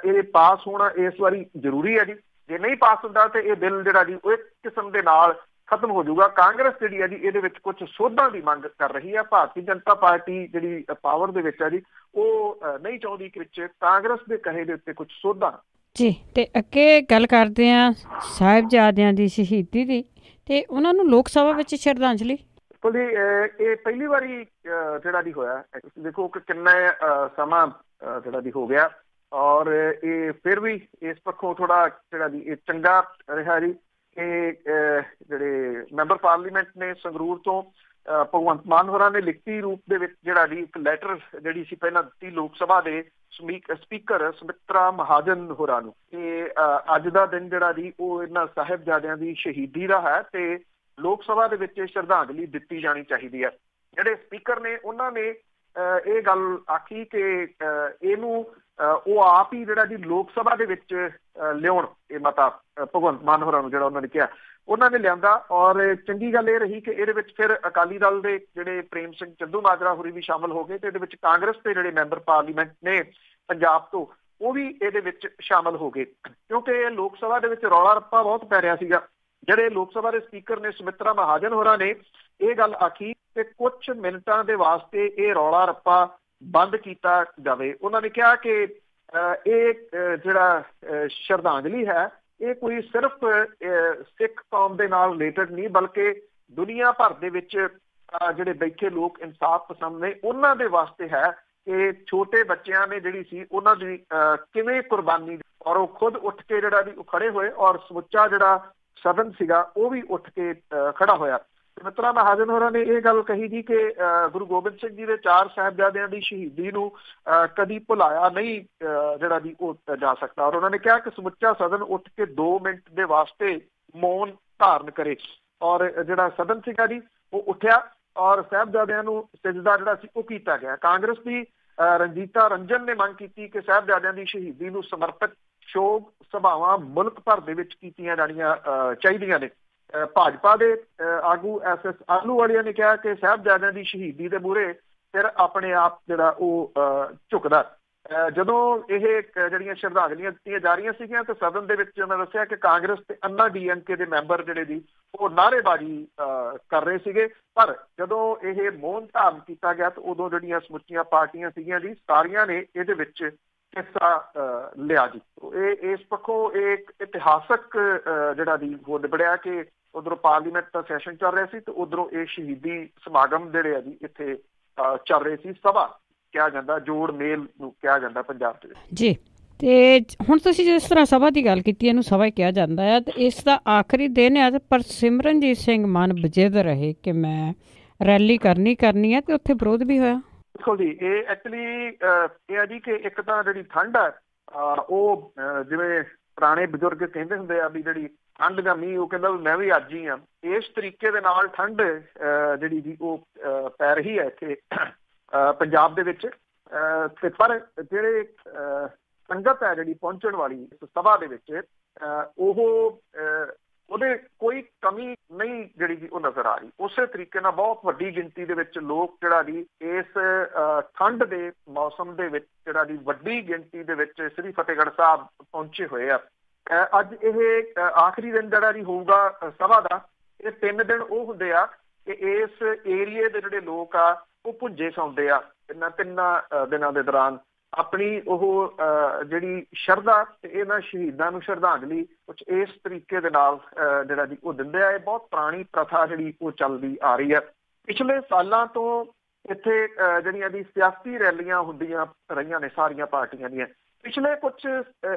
ਇਹ ਪਾਸ ਹੋਣਾ ਇਸ ਵਾਰੀ ਜ਼ਰੂਰੀ ਹੈ ਜੀ। ਜੇ ਨਹੀਂ ਪਾਸ ਹੁੰਦਾ ਤੇ ਇਹ ਬਿੱਲ ਜਿਹੜਾ ਜੀ ਉਹ ਇੱਕ ਕਿਸਮ ਦੇ ਨਾਲ ਖਤਮ ਹੋ ਜਾਊਗਾ। ਕਾਂਗਰਸ ਜਿਹੜੀ ਹੈ ਜੀ ਇਹਦੇ ਵਿੱਚ ਕੁਝ ਸੋਧਾਂ ਦੀ ਮੰਗ ਕਰ ਰਹੀ ਹੈ। ਭਾਰਤੀ ਜਨਤਾ ਪਾਰਟੀ ਜਿਹੜੀ ਪਾਵਰ ਦੇ ਵਿੱਚ ਹੈ ਜੀ ਉਹ ਨਹੀਂ ਚਾਹੁੰਦੀ ਕਿ ਵਿੱਚ ਕਾਂਗਰਸ ਦੇ ਕਹੇ ਦੇ ਉੱਤੇ ਕੁਝ ਸੋਧਾਂ ਜੀ। ਤੇ ਅੱਗੇ ਗੱਲ ਕਰਦੇ ਹਾਂ ਸਾਹਿਬਜ਼ਾਦਿਆਂ ਦੀ ਸ਼ਹੀਦੀ ਦੀ ਤੇ ਉਹਨਾਂ ਨੂੰ ਲੋਕ ਸਭਾ ਵਿੱਚ ਸ਼ਰਧਾਂਜਲੀ। ਇਹ ਪਹਿਲੀ ਵਾਰੀ ਜਿਹੜਾ ਜੀ ਹੋਇਆ। ਦੇਖੋ ਕਿ ਕਿੰਨਾ ਸਮਾਂ ਜਿਹੜਾ ਜੀ ਹੋ ਗਿਆ ਔਰ ਇਹ ਫਿਰ ਵੀ ਇਸ ਪੱਖੋਂ ਥੋੜਾ ਜਿਹੜਾ ਜੀ ਇਹ ਚੰਗਾ ਰਿਹਾ ਜੀ ਕਿ ਜਿਹੜੇ ਮੈਂਬਰ ਪਾਰਲੀਮੈਂਟ ਨੇ ਸੰਗਰੂਰ ਤੋਂ ਭਗਵੰਤ ਮਾਨ ਹੋਰਾਂ ਨੇ ਲਿਖਤੀ ਰੂਪ ਦੇ ਵਿੱਚ ਜਿਹੜਾ ਜੀ ਇੱਕ ਲੈਟਰ ਜਿਹੜੀ ਸੀ ਪਹਿਲਾਂ ਦਿੱਤੀ ਲੋਕ ਸਭਾ ਦੇ ਸਪੀਕਰ ਸੁਮਿਤਰਾ ਮਹਾਜਨ ਹੋਰਾਂ ਨੂੰ ਕਿ ਅੱਜ ਦਾ ਦਿਨ ਜਿਹੜਾ ਜੀ ਉਹ ਇਹਨਾਂ ਸਾਹਿਬਜ਼ਾਦਿਆਂ ਦੀ ਸ਼ਹੀਦੀ ਦਾ ਹੈ ਤੇ ਲੋਕ ਸਭਾ ਦੇ ਵਿੱਚ ਸ਼ਰਧਾਂਜਲੀ ਦਿੱਤੀ ਜਾਣੀ ਚਾਹੀਦੀ ਹੈ। ਜਿਹੜੇ ਸਪੀਕਰ ਨੇ ਉਹਨਾਂ ਨੇ ਇਹ ਗੱਲ ਆਖੀ ਕਿ ਇਹਨੂੰ ਉਹ ਆਪ ਹੀ ਜਿਹੜਾ ਜੀ ਲੋਕ ਸਭਾ ਦੇ ਵਿੱਚ ਲਿਆਉਣ ਇਹ ਮਤਾ ਭਗਵੰਤ ਮਾਨ ਹੋਰਾਂ ਨੂੰ ਜਿਹੜਾ ਉਹਨਾਂ ਨੇ ਕਿਹਾ ਉਹਨਾਂ ਨੇ ਲਿਆਂਦਾ। ਔਰ ਚੰਗੀ ਗੱਲ ਇਹ ਰਹੀ ਕਿ ਇਹਦੇ ਵਿੱਚ ਫਿਰ ਅਕਾਲੀ ਦਲ ਦੇ ਜਿਹੜੇ ਪ੍ਰੇਮ ਸਿੰਘ ਚੰਦੂਮਾਜਰਾ ਹੋਰੀ ਵੀ ਸ਼ਾਮਲ ਹੋ ਗਏ ਤੇ ਇਹਦੇ ਵਿੱਚ ਕਾਂਗਰਸ ਦੇ ਜਿਹੜੇ ਮੈਂਬਰ ਪਾਰਲੀਮੈਂਟ ਨੇ ਪੰਜਾਬ ਤੋਂ ਉਹ ਵੀ ਇਹਦੇ ਵਿੱਚ ਸ਼ਾਮਲ ਹੋ ਗਏ, ਕਿਉਂਕਿ ਲੋਕ ਸਭਾ ਦੇ ਵਿੱਚ ਰੌਲਾ ਰੱਪਾ ਬਹੁਤ ਪੈ ਰਿਹਾ ਸੀਗਾ। ਜਿਹੜੇ ਲੋਕ ਸਭਾ ਦੇ ਸਪੀਕਰ ਨੇ ਸੁਮਿਤਰਾ ਮਹਾਜਨ ਹੋਰਾਂ ਨੇ ਇਹ ਗੱਲ ਆਖੀ ਕਿ ਕੁਝ ਮਿੰਟਾਂ ਦੇ ਵਾਸਤੇ ਇਹ ਰੌਲਾ ਰੱਪਾ ਬੰਦ ਕੀਤਾ ਜਾਵੇ। ਉਹਨਾਂ ਨੇ ਕਿਹਾ ਕਿ ਇਹ ਜਿਹੜਾ ਸ਼ਰਧਾਂਜਲੀ ਹੈ ਇਹ ਕੋਈ ਸਿਰਫ ਸਿੱਖ ਕੌਮ ਦੇ ਨਾਲ ਰਿਲੇਟਡ ਨਹੀਂ ਬਲਕਿ ਦੁਨੀਆ ਭਰ ਦੇ ਵਿੱਚ ਜਿਹੜੇ ਬੈਠੇ ਲੋਕ ਇਨਸਾਫ ਪਸੰਦ ਨੇ ਉਹਨਾਂ ਦੇ ਵਾਸਤੇ ਹੈ ਕਿ ਛੋਟੇ ਬੱਚਿਆਂ ਨੇ ਜਿਹੜੀ ਸੀ ਉਹਨਾਂ ਦੀ ਕਿਵੇਂ ਕੁਰਬਾਨੀ ਔਰ ਉਹ ਖੁਦ ਉੱਠ ਕੇ ਜਿਹੜਾ ਵੀ ਉਹ ਖੜੇ ਹੋਏ ਔਰ ਸਮੁੱਚਾ ਜਿਹੜਾ ਸਦਨ ਸੀਗਾ ਉਹ ਵੀ ਉੱਠ ਕੇ ਖੜਾ ਹੋਇਆ। ਮਿੱਤਰਾ ਮਹਾਜਨ ਹੋਰਾਂ ਨੇ ਇਹ ਗੱਲ ਕਹੀ ਜੀ ਕਿ ਗੁਰੂ ਗੋਬਿੰਦ ਸਿੰਘ ਜੀ ਦੇ 4 ਸਾਹਿਬਜ਼ਾਦਿਆਂ ਦੀ ਸ਼ਹੀਦੀ ਨੂੰ ਕਦੀ ਭੁਲਾਇਆ ਨਹੀਂ ਜਿਹੜਾ ਜੀ ਉਹ ਜਾ ਸਕਦਾ। ਔਰ ਉਹਨਾਂ ਨੇ ਕਿਹਾ ਕਿ ਸਮੁੱਚਾ ਸਦਨ ਉੱਠ ਕੇ 2 ਮਿੰਟ ਦੇ ਵਾਸਤੇ ਮੌਨ ਧਾਰਨ ਕਰੇ। ਔਰ ਜਿਹੜਾ ਸਦਨ ਸੀਗਾ ਜੀ ਉਹ ਉੱਠਿਆ ਔਰ ਸਾਹਿਬਜ਼ਾਦਿਆਂ ਨੂੰ ਸਜਦਾ ਜਿਹੜਾ ਸੀ ਉਹ ਕੀਤਾ ਗਿਆ। ਕਾਂਗਰਸ ਦੀ ਰਣਜੀਤਾ ਰੰਜਨ ਨੇ ਮੰਗ ਕੀਤੀ ਕਿ ਸਾਹਿਬਜ਼ਾਦਿਆਂ ਦੀ ਸ਼ਹੀਦੀ ਨੂੰ ਸਮਰਪਿਤ ਸ਼ੋਕ ਸਭਾਵਾਂ ਮੁਲਕ ਭਰ ਦੇ ਵਿੱਚ ਕੀਤੀਆਂ ਜਾਣੀਆਂ ਚਾਹੀਦੀਆਂ ਨੇ। ਭਾਜਪਾ ਦੇ ਆਗੂ SS ਆਹਲੂਵਾਲੀਆ ਨੇ ਕਿਹਾ ਕਿ ਸਾਹਿਬਜ਼ਾਦਿਆਂ ਦੀ ਸ਼ਹੀਦੀ ਦੇ ਮੂਹਰੇ ਫਿਰ ਆਪਣੇ ਆਪ ਜਿਹੜਾ ਉਹ ਝੁਕਦਾ। ਜਦੋਂ ਇਹ ਜਿਹੜੀਆਂ ਸ਼ਰਧਾਂਜਲੀਆਂ ਦਿੱਤੀਆਂ ਜਾ ਰਹੀਆਂ ਸੀਗੀਆਂ ਤੇ ਸਦਨ ਦੇ ਵਿੱਚ ਉਹਨਾਂ ਦੱਸਿਆ ਕਿ ਕਾਂਗਰਸ ਤੇ ਅੰਨਾ DMK ਦੇ ਮੈਂਬਰ ਜਿਹੜੇ ਜੀ ਉਹ ਨਾਅਰੇਬਾਜ਼ੀ ਕਰ ਰਹੇ ਸੀਗੇ। ਪਰ ਜਦੋਂ ਇਹ ਮੌਨ ਧਾਰਨ ਕੀਤਾ ਗਿਆ ਤਾਂ ਉਦੋਂ ਜਿਹੜੀਆਂ ਸਮੁੱਚੀਆਂ ਪਾਰਟੀਆਂ ਸੀਗੀਆਂ ਜੀ ਸਾਰੀਆਂ ਨੇ ਇਹਦੇ ਵਿੱਚ ਹਿੱਸਾ ਲਿਆ ਜੀ। ਇਹ ਇਸ ਪੱਖੋਂ ਇਹ ਇੱਕ ਇਤਿਹਾਸਕ ਜਿਹੜਾ ਦੀ ਹੋ ਨਿਬੜਿਆ ਕਿ ਉਧਰੋਂ ਪਾਰਲੀਮੈਂਟ ਦਾ ਸੈਸ਼ਨ ਚੱਲ ਰਿਹਾ ਸੀ ਤੇ ਉਧਰੋਂ ਇਹ ਸ਼ਹੀਦੀ ਸਮਾਗਮ ਜਿਹੜੇ ਆ ਜੀ ਇੱਥੇ ਚੱਲ ਰਹੇ ਸੀ। ਸਭਾ ਕਿਹਾ ਜਾਂਦਾ, ਜੋੜ ਮੇਲ ਨੂੰ ਕਿਹਾ ਜਾਂਦਾ ਪੰਜਾਬ ਦੇ ਵਿੱਚ ਜੀ। ਤੇ ਹੁਣ ਤੁਸੀਂ ਜਿਸ ਤਰ੍ਹਾਂ ਸਭਾ ਦੀ ਗੱਲ ਕੀਤੀ, ਇਹਨੂੰ ਸਭਾ ਹੀ ਕਿਹਾ ਜਾਂਦਾ ਹੈ ਤੇ ਇਸ ਦਾ ਆਖਰੀ ਦਿਨ ਹੈ ਪਰ ਸਿਮਰਨਜੀਤ ਸਿੰਘ ਮਾਨ ਬਜਿੱਦ ਰਹੇ ਕਿ ਮੈਂ ਰੈਲੀ ਕਰਨੀ ਹੈ ਤੇ ਉੱਥੇ ਵਿਰੋਧ ਵੀ ਹੋਇਆ। ਦੇਖੋ ਜੀ ਇਹ ਐਕਚੁਅਲੀ ਇਹ ਹੈ ਜੀ ਕਿ ਇੱਕ ਤਾਂ ਜਿਹੜੀ ਠੰਡ ਹੈ ਉਹ ਜਿਵੇਂ ਪੁਰਾਣੇ ਬਜ਼ੁਰਗ ਕਹਿੰਦੇ ਹੁੰਦੇ ਆ ਵੀ ਜਿਹੜੀ ਠੰਡ ਜਾਂ ਮੀਂਹ, ਉਹ ਕਹਿੰਦਾ ਵੀ ਮੈਂ ਵੀ ਅੱਜ ਹੀ ਹਾਂ। ਇਸ ਤਰੀਕੇ ਦੇ ਨਾਲ ਠੰਡ ਜਿਹੜੀ ਜੀ ਉਹ ਪੈ ਰਹੀ ਹੈ ਇੱਥੇ ਪੰਜਾਬ ਦੇ ਵਿੱਚ। ਤੇ ਪਰ ਜਿਹੜੇ ਸੰਗਤ ਹੈ ਜਿਹੜੀ ਪਹੁੰਚਣ ਵਾਲੀ ਇਸ ਸਭਾ ਦੇ ਵਿੱਚ ਉਹਦੇ ਕੋਈ ਕਮੀ ਨਹੀਂ ਜਿਹੜੀ ਜੀ ਉਹ ਨਜ਼ਰ ਆ ਰਹੀ। ਉਸੇ ਤਰੀਕੇ ਨਾਲ ਬਹੁਤ ਵੱਡੀ ਗਿਣਤੀ ਦੇ ਵਿੱਚ ਲੋਕ ਜਿਹੜਾ ਜੀ ਇਸ ਠੰਡ ਦੇ ਮੌਸਮ ਦੇ ਵਿੱਚ ਜਿਹੜਾ ਜੀ ਵੱਡੀ ਗਿਣਤੀ ਦੇ ਵਿੱਚ ਸ੍ਰੀ ਫਤਿਹਗੜ੍ਹ ਸਾਹਿਬ ਪਹੁੰਚੇ ਹੋਏ ਆ। ਅੱਜ ਇਹ ਆਖਰੀ ਦਿਨ ਜਿਹੜਾ ਜੀ ਹੋਊਗਾ ਸਭਾ ਦਾ। ਇਹ 3 ਦਿਨ ਉਹ ਹੁੰਦੇ ਆ ਕਿ ਇਸ ਏਰੀਏ ਦੇ ਜਿਹੜੇ ਲੋਕ ਆ ਉਹ ਭੁੱਜੇ ਸੌਂਦੇ ਆ। ਇਹਨਾਂ 3 ਦਿਨਾਂ ਦੇ ਦੌਰਾਨ ਆਪਣੀ ਉਹ ਜਿਹੜੀ ਸ਼ਰਧਾ ਤੇ ਇਹਨਾਂ ਸ਼ਹੀਦਾਂ ਨੂੰ ਸ਼ਰਧਾਂਜਲੀ ਕੁਛ ਇਸ ਤਰੀਕੇ ਦੇ ਨਾਲ ਜਿਹੜਾ ਜੀ ਉਹ ਦਿੰਦੇ ਆ। ਇਹ ਬਹੁਤ ਪੁਰਾਣੀ ਪ੍ਰਥਾ ਜਿਹੜੀ ਉਹ ਚੱਲਦੀ ਆ ਰਹੀ ਹੈ। ਪਿਛਲੇ ਸਾਲਾਂ ਤੋਂ ਇੱਥੇ ਜਿਹੜੀਆਂ ਦੀ ਸਿਆਸੀ ਰੈਲੀਆਂ ਹੁੰਦੀਆਂ ਰਹੀਆਂ ਨੇ ਸਾਰੀਆਂ ਪਾਰਟੀਆਂ ਦੀਆਂ। ਪਿਛਲੇ ਕੁਛ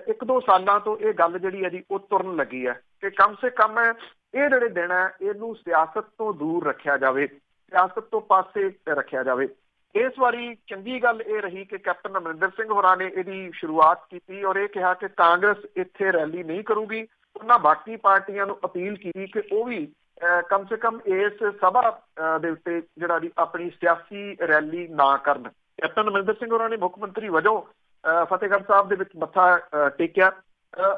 1-2 ਸਾਲਾਂ ਤੋਂ ਇਹ ਗੱਲ ਜਿਹੜੀ ਹੈ ਜੀ ਉਹ ਤੁਰਨ ਲੱਗੀ ਹੈ ਕਿ ਕਮ ਸੇ ਕਮ ਇਹ ਜਿਹੜੇ ਦਿਨ ਹੈ ਇਹਨੂੰ ਸਿਆਸਤ ਤੋਂ ਦੂਰ ਰੱਖਿਆ ਜਾਵੇ, ਸਿਆਸਤ ਤੋਂ ਪਾਸੇ ਰੱਖਿਆ ਜਾਵੇ। ਇਸ ਵਾਰੀ ਚੰਗੀ ਗੱਲ ਇਹ ਰਹੀ ਕਿ ਕੈਪਟਨ ਅਮਰਿੰਦਰ ਸਿੰਘ ਹੋਰਾਂ ਨੇ ਇਹਦੀ ਸ਼ੁਰੂਆਤ ਕੀਤੀ ਔਰ ਇਹ ਕਿਹਾ ਕਿ ਕਾਂਗਰਸ ਇੱਥੇ ਰੈਲੀ ਨਹੀਂ ਕਰੂਗੀ। ਉਹਨਾਂ ਬਾਕੀ ਪਾਰਟੀਆਂ ਨੂੰ ਅਪੀਲ ਕੀਤੀ ਕਿ ਉਹ ਵੀ ਕਮ ਸੇ ਕਮ ਇਸ ਸਭਾ ਦੇ ਉੱਤੇ ਜਿਹੜਾ ਜੀ ਆਪਣੀ ਸਿਆਸੀ ਰੈਲੀ ਨਾ ਕਰਨ। ਕੈਪਟਨ ਅਮਰਿੰਦਰ ਸਿੰਘ ਹੋਰਾਂ ਨੇ ਮੁੱਖ ਮੰਤਰੀ ਵਜੋਂ ਫਤਿਹਗੜ੍ਹ ਸਾਹਿਬ ਦੇ ਵਿੱਚ ਮੱਥਾ ਟੇਕਿਆ।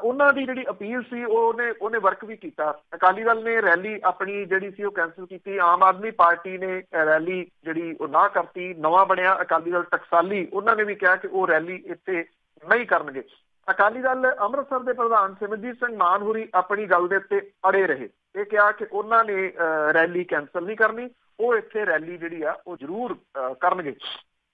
ਉਹਨਾਂ ਦੀ ਜਿਹੜੀ ਅਪੀਲ ਸੀ ਉਹਨੇ ਵਰਕ ਵੀ ਕੀਤਾ। ਅਕਾਲੀ ਦਲ ਨੇ ਰੈਲੀ ਆਪਣੀ ਜਿਹੜੀ ਸੀ ਉਹ ਕੈਂਸਲ ਕੀਤੀ। ਆਮ ਆਦਮੀ ਪਾਰਟੀ ਨੇ ਰੈਲੀ ਜਿਹੜੀ ਉਹ ਨਾ ਕਰਤੀ। ਨਵਾਂ ਬਣਿਆ ਅਕਾਲੀ ਦਲ ਟਕਸਾਲੀ, ਉਹਨਾਂ ਨੇ ਵੀ ਕਿਹਾ ਕਿ ਉਹ ਰੈਲੀ ਇੱਥੇ ਨਹੀਂ ਕਰਨਗੇ। ਅਕਾਲੀ ਦਲ ਅੰਮ੍ਰਿਤਸਰ ਦੇ ਪ੍ਰਧਾਨ ਸਿਮਰਨਜੀਤ ਸਿੰਘ ਮਾਨ ਹੋਰੀ ਆਪਣੀ ਗੱਲ ਦੇ ਉੱਤੇ ਅੜੇ ਰਹੇ। ਇਹ ਕਿਹਾ ਕਿ ਉਹਨਾਂ ਨੇ ਰੈਲੀ ਕੈਂਸਲ ਨਹੀਂ ਕਰਨੀ, ਉਹ ਇੱਥੇ ਰੈਲੀ ਜਿਹੜੀ ਆ ਉਹ ਜ਼ਰੂਰ ਕਰਨਗੇ।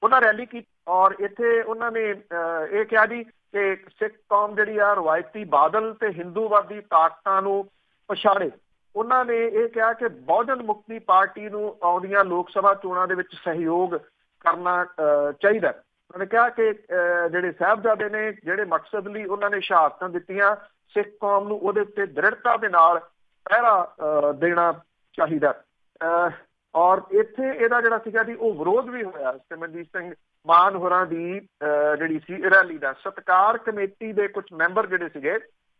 ਉਹਨਾਂ ਰੈਲੀ ਕੀਤੀ ਔਰ ਇੱਥੇ ਉਹਨਾਂ ਨੇ ਇਹ ਕਿਹਾ ਜੀ ਕਿ ਸਿੱਖ ਕੌਮ ਜਿਹੜੀ ਆ ਰਵਾਇਤੀ ਬਾਦਲ ਤੇ ਹਿੰਦੂਵਾਦੀ ਤਾਕਤਾਂ ਨੂੰ ਪਛਾੜੇ। ਉਹਨਾਂ ਨੇ ਇਹ ਕਿਹਾ ਕਿ ਬਹੁਜਨ ਮੁਕਤੀ ਪਾਰਟੀ ਨੂੰ ਆਉਂਦੀਆਂ ਲੋਕ ਸਭਾ ਚੋਣਾਂ ਦੇ ਵਿੱਚ ਸਹਿਯੋਗ ਕਰਨਾ ਚਾਹੀਦਾ। ਉਹਨਾਂ ਨੇ ਕਿਹਾ ਕਿ ਜਿਹੜੇ ਸਾਹਿਬਜ਼ਾਦੇ ਨੇ ਜਿਹੜੇ ਮਕਸਦ ਲਈ ਉਹਨਾਂ ਨੇ ਸ਼ਹਾਦਤਾਂ ਦਿੱਤੀਆਂ, ਸਿੱਖ ਕੌਮ ਨੂੰ ਉਹਦੇ ਉੱਤੇ ਦ੍ਰਿੜਤਾ ਦੇ ਨਾਲ ਪਹਿਰਾ ਦੇਣਾ ਚਾਹੀਦਾ। ਔਰ ਇੱਥੇ ਇਹਦਾ ਜਿਹੜਾ ਸੀਗਾ ਜੀ ਉਹ ਵਿਰੋਧ ਵੀ ਹੋਇਆ ਸਿਮਰਨਜੀਤ ਸਿੰਘ ਮਾਨ ਹੋਰਾਂ ਦੀ ਜਿਹੜੀ ਸੀ ਰੈਲੀ ਦਾ। ਸਤਿਕਾਰ ਕਮੇਟੀ ਦੇ ਕੁਝ ਮੈਂਬਰ ਜਿਹੜੇ ਸੀਗੇ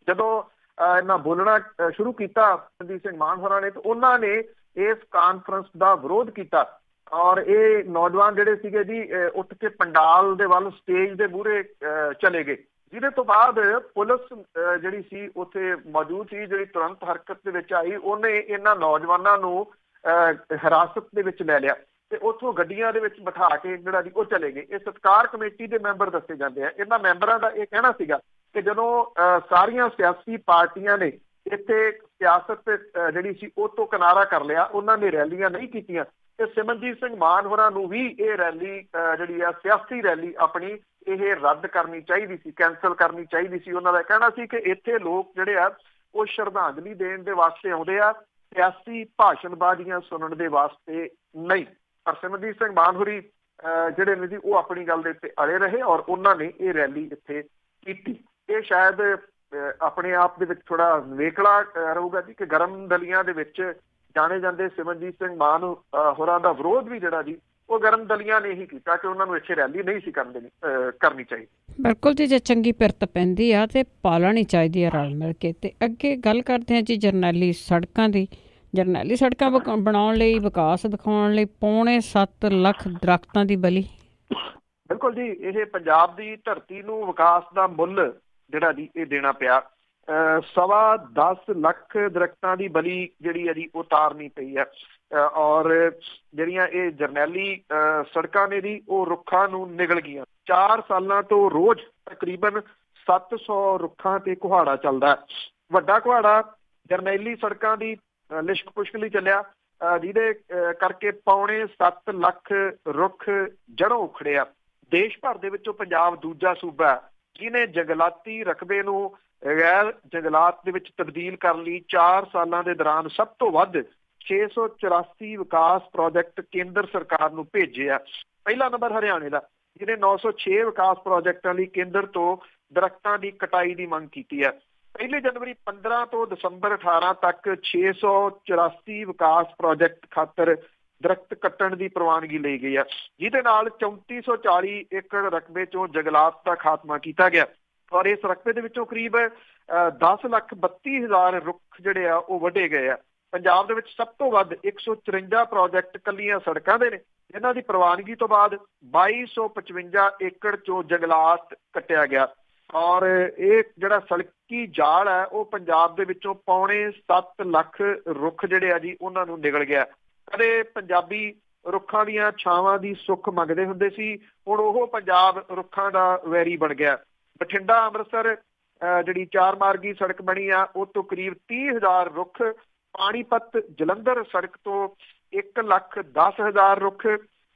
ਜਦੋਂ ਇਹਨਾਂ ਬੋਲਣਾ ਸ਼ੁਰੂ ਕੀਤਾ ਸਿਮਰਨਜੀਤ ਸਿੰਘ ਮਾਨ ਹੋਰਾਂ ਨੇ, ਤਾਂ ਉਹਨਾਂ ਨੇ ਇਸ ਕਾਨਫਰੰਸ ਦਾ ਵਿਰੋਧ ਕੀਤਾ ਔਰ ਇਹ ਨੌਜਵਾਨ ਜਿਹੜੇ ਸੀਗੇ ਜੀ ਉੱਠ ਕੇ ਪੰਡਾਲ ਦੇ ਵੱਲ ਸਟੇਜ ਦੇ ਮੂਹਰੇ ਚਲੇ ਗਏ, ਜਿਹਦੇ ਤੋਂ ਬਾਅਦ ਪੁਲਿਸ ਜਿਹੜੀ ਸੀ ਉੱਥੇ ਮੌਜੂਦ ਸੀ, ਜਿਹੜੀ ਤੁਰੰਤ ਹਰਕਤ ਦੇ ਵਿੱਚ ਆਈ। ਉਹਨੇ ਇਹਨਾਂ ਨੌਜਵਾਨਾਂ ਨੂੰ ਹਿਰਾਸਤ ਦੇ ਵਿੱਚ ਲੈ ਲਿਆ ਤੇ ਉੱਥੋਂ ਗੱਡੀਆਂ ਦੇ ਵਿੱਚ ਬਿਠਾ ਕੇ ਜਿਹੜਾ ਜੀ ਉਹ ਚਲੇ ਗਏ। ਇਹ ਸਤਿਕਾਰ ਕਮੇਟੀ ਦੇ ਮੈਂਬਰ ਦੱਸੇ ਜਾਂਦੇ ਆ। ਇਹਨਾਂ ਮੈਂਬਰਾਂ ਦਾ ਇਹ ਕਹਿਣਾ ਸੀਗਾ ਕਿ ਜਦੋਂ ਸਾਰੀਆਂ ਸਿਆਸੀ ਪਾਰਟੀਆਂ ਨੇ ਇੱਥੇ ਸਿਆਸਤ ਜਿਹੜੀ ਸੀ ਉਹ ਤੋਂ ਕਿਨਾਰਾ ਕਰ ਲਿਆ, ਉਹਨਾਂ ਨੇ ਰੈਲੀਆਂ ਨਹੀਂ ਕੀਤੀਆਂ ਤੇ ਸਿਮਰਨਜੀਤ ਸਿੰਘ ਮਾਨ ਹੋਰਾਂ ਨੂੰ ਵੀ ਇਹ ਰੈਲੀ ਜਿਹੜੀ ਆ ਸਿਆਸੀ ਰੈਲੀ ਆਪਣੀ ਇਹ ਰੱਦ ਕਰਨੀ ਚਾਹੀਦੀ ਸੀ, ਕੈਂਸਲ ਕਰਨੀ ਚਾਹੀਦੀ ਸੀ। ਉਹਨਾਂ ਦਾ ਕਹਿਣਾ ਸੀ ਕਿ ਇੱਥੇ ਲੋਕ ਜਿਹੜੇ ਆ ਉਹ ਸ਼ਰਧਾਂਜਲੀ ਦੇਣ ਦੇ ਵਾਸਤੇ ਆਉਂਦੇ ਆ, ਸਿਆਸੀ ਭਾਸ਼ਣਬਾਜ਼ੀਆਂ ਸੁਣਨ ਦੇ ਵਾਸਤੇ ਨਹੀਂ। ਪਰ ਸਿਮਰਨਜੀਤ ਸਿੰਘ ਮਾਨ ਹੋਰੀ ਜਿਹੜੇ ਨੇ ਜੀ ਉਹ ਆਪਣੀ ਗੱਲ ਦੇ ਉੱਤੇ ਅੜੇ ਰਹੇ ਔਰ ਉਹਨਾਂ ਨੇ ਇਹ ਰੈਲੀ ਇੱਥੇ ਕੀਤੀ। ਇਹ ਸ਼ਾਇਦ ਆਪਣੇ ਆਪ ਦੇ ਵਿੱਚ ਥੋੜਾ ਨਿਵੇਕਲਾ ਰਹੂਗਾ ਜੀ ਕਿ ਗਰਮ ਦਲੀਆਂ ਦੇ ਵਿੱਚ ਜਾਣੇ ਜਾਂਦੇ ਸਿਮਰਨਜੀਤ ਸਿੰਘ ਮਾਨ ਹੋਰਾਂ ਦਾ ਵਿਰੋਧ ਵੀ ਜਿਹੜਾ ਜੀ ਉਹ ਗਰਮ ਦਲੀਆਂ ਨੇ ਹੀ ਕੀਤਾ ਕਿ ਉਹਨਾਂ ਨੂੰ ਇੱਥੇ ਰੈਲੀ ਨਹੀਂ ਸੀ ਕਰਨੀ ਚਾਹੀਦੀ। ਬਿਲਕੁਲ ਜੀ, ਜੇ ਚੰਗੀ ਪਿਰਤ ਪੈਂਦੀ ਆ ਤੇ ਪਾ ਲੈਣੀ ਚਾਹੀਦੀ ਆ ਰਲ ਮਿਲ ਕੇ। ਤੇ ਅੱਗੇ ਗੱਲ ਕਰਦੇ ਹਾਂ ਜੀ ਜਰਨੈਲੀ ਸੜਕਾਂ ਦੀ। ਜਰਨੈਲੀ ਸੜਕਾਂ ਬਣਾਉਣ ਲਈ, ਵਿਕਾਸ ਦਿਖਾਉਣ ਲਈ 7.25 ਲੱਖ ਦਰੱਖਤਾਂ ਦੀ ਬਲੀ। ਬਿਲਕੁਲ ਜੀ, ਇਹ ਪੰਜਾਬ ਦੀ ਧਰਤੀ ਨੂੰ ਵਿਕਾਸ ਦਾ ਮੁੱਲ ਜਿਹੜਾ ਜੀ ਇਹ ਦੇਣਾ ਪਿਆ। 10.25 ਲੱਖ ਦਰਖਤਾਂ ਦੀ ਬਲੀ ਜਿਹੜੀ ਹੈ ਜੀ ਉਹ ਤਾਰਨੀ ਪਈ ਹੈ। ਔਰ ਜਿਹੜੀਆਂ ਇਹ ਜਰਨੈਲੀ ਸੜਕਾਂ ਨੇ ਜੀ ਉਹ ਰੁੱਖਾਂ ਨੂੰ ਨਿਗਲ ਗਈਆਂ। 4 ਸਾਲਾਂ ਤੋਂ ਰੋਜ਼ ਤਕਰੀਬਨ 700 ਰੁੱਖਾਂ ਤੇ ਕੁਹਾੜਾ ਚੱਲਦਾ। ਵੱਡਾ ਕੁਹਾੜਾ ਜਰਨੈਲੀ ਸੜਕਾਂ ਦੀ ਲਿਸ਼ਕ ਪੁਸ਼ਕ ਲਈ ਚੱਲਿਆ, ਜਿਹਦੇ ਕਰਕੇ 7.25 ਲੱਖ ਰੁੱਖ ਜੜੋਂ ਉਖੜੇ ਆ। ਦੇਸ਼ ਭਰ ਦੇ ਵਿੱਚੋਂ ਪੰਜਾਬ ਦੂਜਾ ਸੂਬਾ ਹੈ ਜਿਹਨੇ ਜੰਗਲਾਤੀ ਰਕਬੇ ਨੂੰ ਗੈਰ ਜੰਗਲਾਤ ਦੇ ਵਿੱਚ ਤਬਦੀਲ ਕਰਨ ਲਈ 4 ਸਾਲਾਂ ਦੇ ਦੌਰਾਨ ਸਭ ਤੋਂ ਵੱਧ 684 ਵਿਕਾਸ ਪ੍ਰੋਜੈਕਟ ਕੇਂਦਰ ਸਰਕਾਰ ਨੂੰ ਭੇਜੇ ਆ। ਪਹਿਲਾ ਨੰਬਰ ਹਰਿਆਣੇ ਦਾ, ਜਿਹਨੇ 906 ਵਿਕਾਸ ਪ੍ਰੋਜੈਕਟਾਂ ਲਈ ਕੇਂਦਰ ਤੋਂ ਦਰਖਤਾਂ ਦੀ ਕਟਾਈ ਦੀ ਮੰਗ ਕੀਤੀ ਹੈ। 1 ਜਨਵਰੀ 15 ਤੋਂ ਦਸੰਬਰ 18 ਤੱਕ 684 ਵਿਕਾਸ ਪ੍ਰੋਜੈਕਟ ਖਾਤਰ ਦਰਖਤ ਕੱਟਣ ਦੀ ਪ੍ਰਵਾਨਗੀ ਲਈ ਗਈ ਹੈ, ਜਿਹਦੇ ਨਾਲ 3440 ਏਕੜ ਰਕਬੇ ਚੋਂ ਜੰਗਲਾਤ ਦਾ ਖਾਤਮਾ ਕੀਤਾ ਗਿਆ। ਔਰ ਇਸ ਰਕਬੇ ਦੇ ਵਿੱਚੋਂ ਕਰੀਬ 10,32,000 ਰੁੱਖ ਜਿਹੜੇ ਆ ਉਹ ਵੱਢੇ ਗਏ ਆ। ਪੰਜਾਬ ਦੇ ਵਿੱਚ ਸਭ ਤੋਂ ਵੱਧ 154 ਪ੍ਰੋਜੈਕਟ ਕੱਲੀਆਂ ਸੜਕਾਂ ਦੇ ਨੇ, ਇਹਨਾਂ ਦੀ ਪ੍ਰਵਾਨਗੀ ਤੋਂ ਬਾਅਦ 2255 ਏਕੜ ਚੋਂ ਜੰਗਲਾਤ ਕੱਟਿਆ ਗਿਆ। ਔਰ ਇਹ ਜਿਹੜਾ ਸੜਕੀ ਜਾਲ ਹੈ ਉਹ ਪੰਜਾਬ ਦੇ ਵਿੱਚੋਂ 7.25 ਲੱਖ ਰੁੱਖ ਜਿਹੜੇ ਆ ਜੀ ਉਹਨਾਂ ਨੂੰ ਨਿਗਲ ਗਿਆ। ਕਦੇ ਪੰਜਾਬੀ ਰੁੱਖਾਂ ਦੀਆਂ ਛਾਵਾਂ ਦੀ ਸੁੱਖ ਮੰਗਦੇ ਹੁੰਦੇ ਸੀ, ਹੁਣ ਉਹ ਪੰਜਾਬ ਰੁੱਖਾਂ ਦਾ ਵੈਰੀ ਬਣ ਗਿਆ। ਬਠਿੰਡਾ ਅੰਮ੍ਰਿਤਸਰ ਜਿਹੜੀ 4 ਮਾਰਗੀ ਸੜਕ ਬਣੀ ਆ ਉਹ ਤੋਂ ਕਰੀਬ 30,000 ਰੁੱਖ, ਪਾਣੀਪਤ ਜਲੰਧਰ ਸੜਕ ਤੋਂ 1,10,000 ਰੁੱਖ,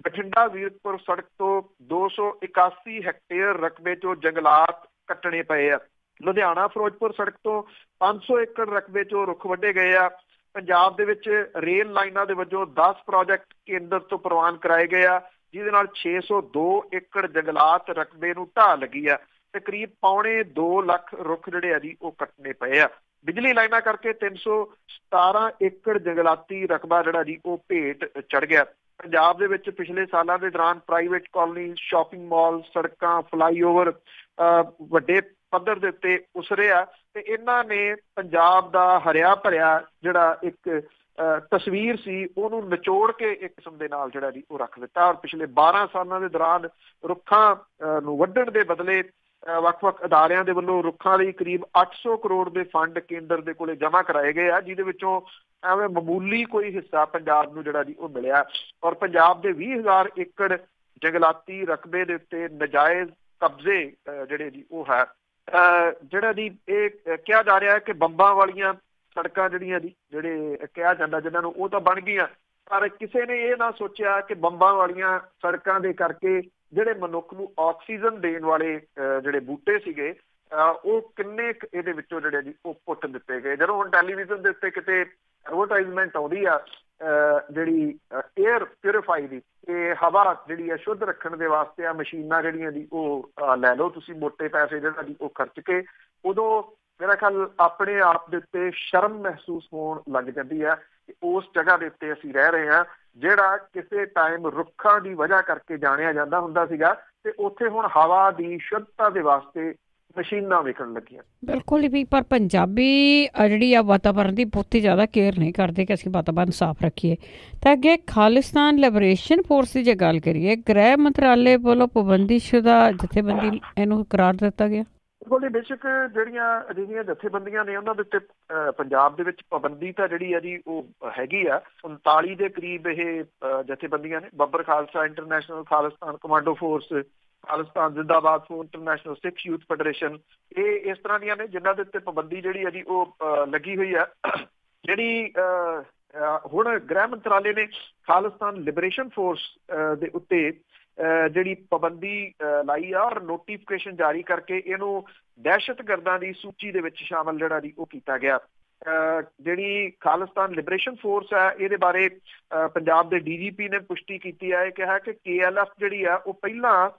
ਬਠਿੰਡਾ ਵੀਰਪੁਰ ਸੜਕ ਤੋਂ 281 ਹੈਕਟੇਅਰ ਰਕਬੇ ਚੋਂ ਜੰਗਲਾਤ ਕੱਟਣੇ ਪਏ ਆ। ਲੁਧਿਆਣਾ ਫਿਰੋਜ਼ਪੁਰ ਸੜਕ ਤੋਂ 500 ਏਕੜ ਰਕਬੇ ਚੋਂ ਰੁੱਖ ਵੱਢੇ ਗਏ ਆ। ਪੰਜਾਬ ਦੇ ਵਿੱਚ ਰੇਲ ਲਾਈਨਾਂ ਦੇ ਵਜੋਂ 10 ਪ੍ਰੋਜੈਕਟ ਕੇਂਦਰ ਤੋਂ ਪ੍ਰਵਾਨ ਕਰਾਏ ਗਏ ਆ, ਜਿਹਦੇ ਨਾਲ 602 ਏਕੜ ਜੰਗਲਾਤ ਰਕਬੇ ਨੂੰ ਢਾਹ ਲੱਗੀ ਆ ਤੇ ਕਰੀਬ 2.25 ਲੱਖ ਰੁੱਖ ਜਿਹੜੇ ਆ ਜੀ ਉਹ ਕੱਟਣੇ ਪਏ ਆ। ਬਿਜਲੀ ਲਾਈਨਾਂ ਕਰਕੇ 317 ਏਕੜ ਜੰਗਲਾਤੀ ਰਕਬਾ ਜਿਹੜਾ ਜੀ ਉਹ ਭੇਟ ਚੜ ਗਿਆ। ਪੰਜਾਬ ਦੇ ਵਿੱਚ ਪਿਛਲੇ ਸਾਲਾਂ ਦੇ ਦੌਰਾਨ ਪ੍ਰਾਈਵੇਟ ਕਾਲੋਨੀ, ਸ਼ਾਪਿੰਗ ਮਾਲ, ਸੜਕਾਂ, ਫਲਾਈਓਵਰ ਵੱਡੇ ਪੱਧਰ ਦੇ ਉੱਤੇ ਉਸਰੇ ਆ ਤੇ ਇਹਨਾਂ ਨੇ ਪੰਜਾਬ ਦਾ ਹਰਿਆ ਭਰਿਆ ਜਿਹੜਾ ਇੱਕ ਤਸਵੀਰ ਸੀ ਉਹਨੂੰ ਨਿਚੋੜ ਕੇ ਇੱਕ ਕਿਸਮ ਦੇ ਨਾਲ ਜਿਹੜਾ ਜੀ ਉਹ ਰੱਖ ਦਿੱਤਾ। ਔਰ ਪਿਛਲੇ 12 ਸਾਲਾਂ ਦੇ ਦੌਰਾਨ ਰੁੱਖਾਂ ਨੂੰ ਵੱਢਣ ਦੇ ਬਦਲੇ ਵੱਖ-ਵੱਖ ਅਦਾਰਿਆਂ ਦੇ ਵੱਲੋਂ ਰੁੱਖਾਂ ਲਈ ਕਰੀਬ 800 ਕਰੋੜ ਦੇ ਫੰਡ ਕੇਂਦਰ ਦੇ ਕੋਲੇ ਜਮ੍ਹਾਂ ਕਰਾਏ ਗਏ ਆ, ਜਿਹਦੇ ਵਿੱਚੋਂ ਐਵੇਂ ਮਾਮੂਲੀ ਕੋਈ ਹਿੱਸਾ ਪੰਜਾਬ ਨੂੰ ਜਿਹੜਾ ਜੀ ਉਹ ਮਿਲਿਆ। ਔਰ ਪੰਜਾਬ ਦੇ 20,000 ਏਕੜ ਜੰਗਲਾਤੀ ਰਕਬੇ ਦੇ ਉੱਤੇ ਨਜਾਇਜ਼ ਕਬਜ਼ੇ ਜਿਹੜੇ ਜੀ ਉਹ ਹੈ। ਜਿਹੜਾ ਜੀ ਇਹ ਕਿਹਾ ਜਾ ਰਿਹਾ ਹੈ ਕਿ ਬੰਬਾਂ ਵਾਲੀਆਂ ਸੜਕਾਂ ਜਿਹੜੀਆਂ ਜੀ ਜਿਹੜੇ ਕਿਹਾ ਜਾਂਦਾ ਜਿਹਨਾਂ ਨੂੰ ਉਹ ਤਾਂ ਬਣ ਗਈਆਂ, ਪਰ ਕਿਸੇ ਨੇ ਇਹ ਨਾ ਸੋਚਿਆ ਕਿ ਬੰਬਾਂ ਵਾਲੀਆਂ ਸੜਕਾਂ ਦੇ ਕਰਕੇ ਜਿਹੜੇ ਮਨੁੱਖ ਨੂੰ ਆਕਸੀਜਨ ਦੇਣ ਵਾਲੇ ਜਿਹੜੇ ਬੂਟੇ ਸੀਗੇ ਉਹ ਕਿੰਨੇ ਇਹਦੇ ਵਿੱਚੋਂ ਜਿਹੜੇ ਜੀ ਉਹ ਪੁੱਟ ਦਿੱਤੇ ਗਏ। ਜਦੋਂ ਹੁਣ ਟੈਲੀਵਿਜ਼ਨ ਦੇ ਉੱਤੇ ਕਿਤੇ ਐਡਵਰਟਾਈਜ਼ਮੈਂਟ ਆਉਂਦੀ ਆ ਜਿਹੜੀ ਏਅਰ ਪਿਊਰੀਫਾਈ ਦੀ, ਤੇ ਹਵਾ ਜਿਹੜੀ ਹੈ ਸ਼ੁੱਧ ਰੱਖਣ ਦੇ ਵਾਸਤੇ ਆ ਮਸ਼ੀਨਾਂ ਜਿਹੜੀਆਂ ਜੀ ਉਹ ਲੈ ਲਓ ਤੁਸੀਂ ਮੋਟੇ ਪੈਸੇ ਜਿਹੜਾ ਜੀ ਉਹ ਖਰਚ ਕੇ, ਉਦੋਂ ਮੇਰਾ ਖਿਆਲ ਆਪਣੇ ਆਪ ਦੇ ਉੱਤੇ ਸ਼ਰਮ ਮਹਿਸੂਸ ਹੋਣ ਲੱਗ ਜਾਂਦੀ ਹੈ ਕਿ ਉਸ ਜਗ੍ਹਾ ਦੇ ਉੱਤੇ ਅਸੀਂ ਰਹਿ ਰਹੇ ਹਾਂ ਜਿਹੜਾ ਕਿਸੇ ਟਾਈਮ ਰੁੱਖਾਂ ਦੀ ਵਜ੍ਹਾ ਕਰਕੇ ਜਾਣਿਆ ਜਾਂਦਾ ਹੁੰਦਾ ਸੀਗਾ, ਤੇ ਉੱਥੇ ਹੁਣ ਹਵਾ ਦੀ ਸ਼ੁੱਧਤਾ ਦੇ ਵਾਸਤੇ ਮਸ਼ੀਨਾਂ ਵਿਕਣ ਲੱਗੀਆਂ। ਬਿਲਕੁਲ ਵੀ, ਪਰ ਪੰਜਾਬੀ ਜਿਹੜੀ ਆ ਵਾਤਾਵਰਨ ਦੀ ਬਹੁਤੀ ਜ਼ਿਆਦਾ ਕੇਅਰ ਨਹੀਂ ਕਰਦੇ ਕਿ ਅਸੀਂ ਵਾਤਾਵਰਨ ਸਾਫ਼ ਰੱਖੀਏ। ਤਾਂ ਅੱਗੇ ਖਾਲਿਸਤਾਨ ਲਿਬਰੇਸ਼ਨ ਫੋਰਸ ਦੀ ਜੇ ਗੱਲ ਕਰੀਏ, ਗ੍ਰਹਿ ਮੰਤਰਾਲੇ ਵੱਲੋਂ ਪਾਬੰਦੀਸ਼ੁਦਾ ਜਥੇਬੰਦੀ ਇਹਨੂੰ ਕਰਾਰ ਦਿੱਤਾ ਗਿਆ। ਬਿਲਕੁਲ, ਬੇਸ਼ੱਕ ਜਿਹੜੀਆਂ ਅਜਿਹੀਆਂ ਜਥੇਬੰਦੀਆਂ ਨੇ ਉਹਨਾਂ ਦੇ ਉੱਤੇ ਪੰਜਾਬ ਦੇ ਵਿੱਚ ਪਾਬੰਦੀ ਤਾਂ ਜਿਹੜੀ ਆ ਜੀ ਉਹ ਹੈਗੀ ਆ। 39 ਦੇ ਕਰੀਬ ਇਹ ਜਥੇਬੰਦੀਆਂ ਨੇ। Babbar Khalsa International Khalistan Commando Force, Khalistan Zindabad Force International Sikh Youth Federation, ਇਹ ਇਸ ਤਰ੍ਹਾਂ ਦੀਆਂ ਨੇ ਜਿਨ੍ਹਾਂ ਦੇ ਉੱਤੇ ਪਾਬੰਦੀ ਜਿਹੜੀ ਹੈ ਜੀ ਉਹ ਲੱਗੀ ਹੋਈ ਆ। ਜਿਹੜੀ ਹੁਣ ਗ੍ਰਹਿ ਮੰਤਰਾਲੇ ਨੇ ਖਾਲਿਸਤਾਨ ਲਿਬਰੇਸ਼ਨ ਫੋਰਸ ਦੇ ਉੱਤੇ ਜਿਹੜੀ ਪਾਬੰਦੀ ਲਾਈ ਆ ਔਰ ਨੋਟੀਫਿਕੇਸ਼ਨ ਜਾਰੀ ਕਰਕੇ ਇਹਨੂੰ ਦਹਿਸ਼ਤਗਰਦਾਂ ਦੀ ਸੂਚੀ ਦੇ ਵਿੱਚ ਸ਼ਾਮਲ ਜਿਹੜਾ ਜੀ ਉਹ ਕੀਤਾ ਗਿਆ। ਜਿਹੜੀ ਖਾਲਿਸਤਾਨ ਲਿਬਰੇਸ਼ਨ ਫੋਰਸ ਹੈ ਇਹਦੇ ਬਾਰੇ ਪੰਜਾਬ ਦੇ DGP ਨੇ ਪੁਸ਼ਟੀ ਕੀਤੀ ਹੈ। ਇਹ ਕਿਹਾ ਕਿ KLF ਜਿਹੜੀ ਆ ਉਹ ਪਹਿਲਾਂ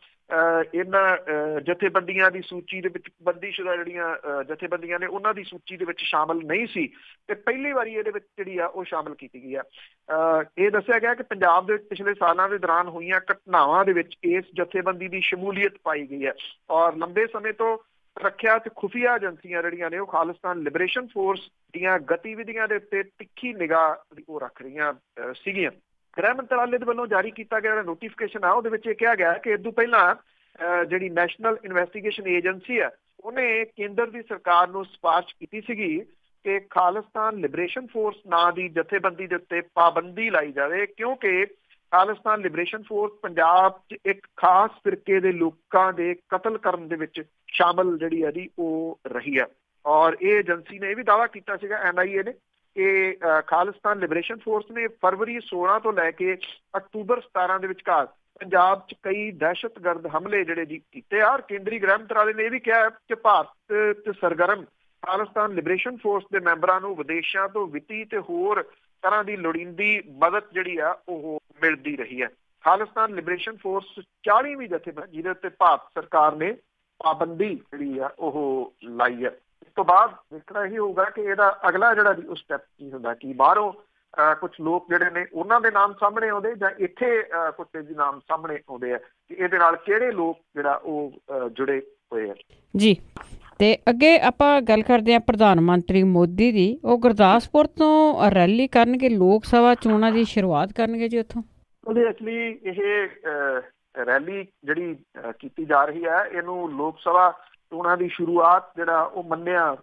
ਇਹਨਾਂ ਜਥੇਬੰਦੀਆਂ ਦੀ ਸੂਚੀ ਦੇ ਵਿੱਚ ਬੰਦੀਸ਼ੁਦਾ ਜਿਹੜੀਆਂ ਜਥੇਬੰਦੀਆਂ ਨੇ ਉਹਨਾਂ ਦੀ ਸੂਚੀ ਦੇ ਵਿੱਚ ਸ਼ਾਮਲ ਨਹੀਂ ਸੀ, ਤੇ ਪਹਿਲੀ ਵਾਰੀ ਇਹਦੇ ਵਿੱਚ ਜਿਹੜੀ ਆ ਉਹ ਸ਼ਾਮਲ ਕੀਤੀ ਗਈ ਆ। ਇਹ ਦੱਸਿਆ ਗਿਆ ਕਿ ਪੰਜਾਬ ਦੇ ਵਿੱਚ ਪਿਛਲੇ ਸਾਲਾਂ ਦੇ ਦੌਰਾਨ ਹੋਈਆਂ ਘਟਨਾਵਾਂ ਦੇ ਵਿੱਚ ਇਸ ਜਥੇਬੰਦੀ ਦੀ ਸ਼ਮੂਲੀਅਤ ਪਾਈ ਗਈ ਹੈ, ਔਰ ਲੰਬੇ ਸਮੇਂ ਤੋਂ ਰੱਖਿਆ ਤੇ ਖੁਫੀਆ ਏਜੰਸੀਆਂ ਜਿਹੜੀਆਂ ਨੇ ਉਹ ਖਾਲਿਸਤਾਨ ਲਿਬਰੇਸ਼ਨ ਫੋਰਸ ਦੀਆਂ ਗਤੀਵਿਧੀਆਂ ਦੇ ਉੱਤੇ ਤਿੱਖੀ ਨਿਗਾਹ ਉਹ ਰੱਖ ਰਹੀਆਂ ਸੀਗੀਆਂ। ਗ੍ਰਹਿ ਮੰਤਰਾਲੇ ਦੇ ਵੱਲੋਂ ਜਾਰੀ ਕੀਤਾ ਗਿਆ ਜਿਹੜਾ ਨੋਟੀਫਿਕੇਸ਼ਨ ਆ ਉਹਦੇ ਵਿੱਚ ਇਹ ਕਿਹਾ ਗਿਆ ਕਿ ਇਸ ਤੋਂ ਪਹਿਲਾਂ ਜਿਹੜੀ ਨੈਸ਼ਨਲ ਇਨਵੈਸਟੀਗੇਸ਼ਨ ਏਜੰਸੀ ਆ ਉਹਨੇ ਕੇਂਦਰ ਦੀ ਸਰਕਾਰ ਨੂੰ ਸਿਫਾਰਿਸ਼ ਕੀਤੀ ਸੀਗੀ ਕਿ ਖਾਲਿਸਤਾਨ ਲਿਬਰੇਸ਼ਨ ਫੋਰਸ ਨਾਂ ਦੀ ਜਥੇਬੰਦੀ ਦੇ ਉੱਤੇ ਪਾਬੰਦੀ ਲਾਈ ਜਾਵੇ, ਕਿਉਂਕਿ ਖਾਲਿਸਤਾਨ ਲਿਬਰੇਸ਼ਨ ਫੋਰਸ ਪੰਜਾਬ 'ਚ ਇੱਕ ਖਾਸ ਫਿਰਕੇ ਦੇ ਲੋਕਾਂ ਦੇ ਕਤਲ ਕਰਨ ਦੇ ਵਿੱਚ ਸ਼ਾਮਲ ਜਿਹੜੀ ਹੈ ਜੀ ਉਹ ਰਹੀ ਹੈ। ਔਰ ਇਹ ਏਜੰਸੀ ਨੇ ਇਹ ਵੀ ਦਾਅਵਾ ਕੀਤਾ ਸੀਗਾ NIA ਨੇ ਕਿ ਖਾਲਿਸਤਾਨ ਲਿਬਰੇਸ਼ਨ ਫੋਰਸ ਨੇ ਫਰਵਰੀ 16 ਤੋਂ ਲੈ ਕੇ ਅਕਤੂਬਰ 17 ਦੇ ਵਿਚਕਾਰ ਪੰਜਾਬ 'ਚ ਕਈ ਦਹਿਸ਼ਤਗਰਦ ਹਮਲੇ ਜਿਹੜੇ ਜੀ ਕੀਤੇ ਆ। ਕੇਂਦਰੀ ਗ੍ਰਹਿ ਮੰਤਰਾਲੇ ਨੇ ਇਹ ਵੀ ਕਿਹਾ ਕਿ ਭਾਰਤ 'ਚ ਸਰਗਰਮ ਖਾਲਿਸਤਾਨ ਲਿਬਰੇਸ਼ਨ ਫੋਰਸ ਦੇ ਮੈਂਬਰਾਂ ਨੂੰ ਵਿਦੇਸ਼ਾਂ ਤੋਂ ਵਿੱਤੀ ਤੇ ਹੋਰ ਤਰ੍ਹਾਂ ਦੀ ਲੋੜੀਂਦੀ ਮਦਦ ਜਿਹੜੀ ਆ ਉਹ ਮਿਲਦੀ ਰਹੀ ਹੈ। ਖਾਲਿਸਤਾਨ ਲਿਬਰੇਸ਼ਨ ਫੋਰਸ 40ਵੀਂ ਜਥੇਬੰਦੀ ਜਿਹਦੇ ਉੱਤੇ ਭਾਰਤ ਸਰਕਾਰ ਨੇ ਪਾਬੰਦੀ ਜਿਹੜੀ ਆ ਉਹ ਲਾਈ ਹੈ। ਇਸ ਤੋਂ ਬਾਅਦ ਦੇਖਣਾ ਇਹ ਹੋਊਗਾ ਕਿ ਇਹਦਾ ਅਗਲਾ ਜਿਹੜਾ ਜੀ ਉਹ ਸਟੈਪ ਕੀ ਹੁੰਦਾ, ਕਿ ਬਾਹਰੋਂ ਕੁਝ ਲੋਕ ਜਿਹੜੇ ਨੇ ਉਹਨਾਂ ਦੇ ਨਾਮ ਸਾਹਮਣੇ ਆਉਂਦੇ ਜਾਂ ਇੱਥੇ ਕੁਝ ਦੇ ਨਾਮ ਸਾਹਮਣੇ ਆਉਂਦੇ ਆ ਕਿ ਇਹਦੇ ਨਾਲ ਕਿਹੜੇ ਲੋਕ ਜਿਹੜਾ ਉਹ ਜੁੜੇ ਹੋਏ ਆ ਜੀ। ਤੇ ਅੱਗੇ ਆਪਾਂ ਗੱਲ ਕਰਦੇ ਹਾਂ ਪ੍ਰਧਾਨ ਮੰਤਰੀ ਮੋਦੀ ਦੀ। ਉਹ ਗੁਰਦਾਸਪੁਰ ਤੋਂ ਰੈਲੀ ਕਰਨਗੇ, ਲੋਕ ਸਭਾ ਚੋਣਾਂ ਦੀ ਸ਼ੁਰੂਆਤ ਕਰਨਗੇ ਜੀ ਉੱਥੋਂ। ਉਹਦੇ ਐਕਚੁਅਲੀ ਇਹ ਰੈਲੀ ਜਿਹੜੀ ਕੀਤੀ ਜਾ ਰਹੀ ਹੈ ਇਹਨੂੰ ਲੋਕ ਸਭਾ ਚੋਣਾਂ ਦੀ ਸ਼ੁਰੂਆਤ ਜਿਹੜਾ ਉਹ ਮੰਨਿਆ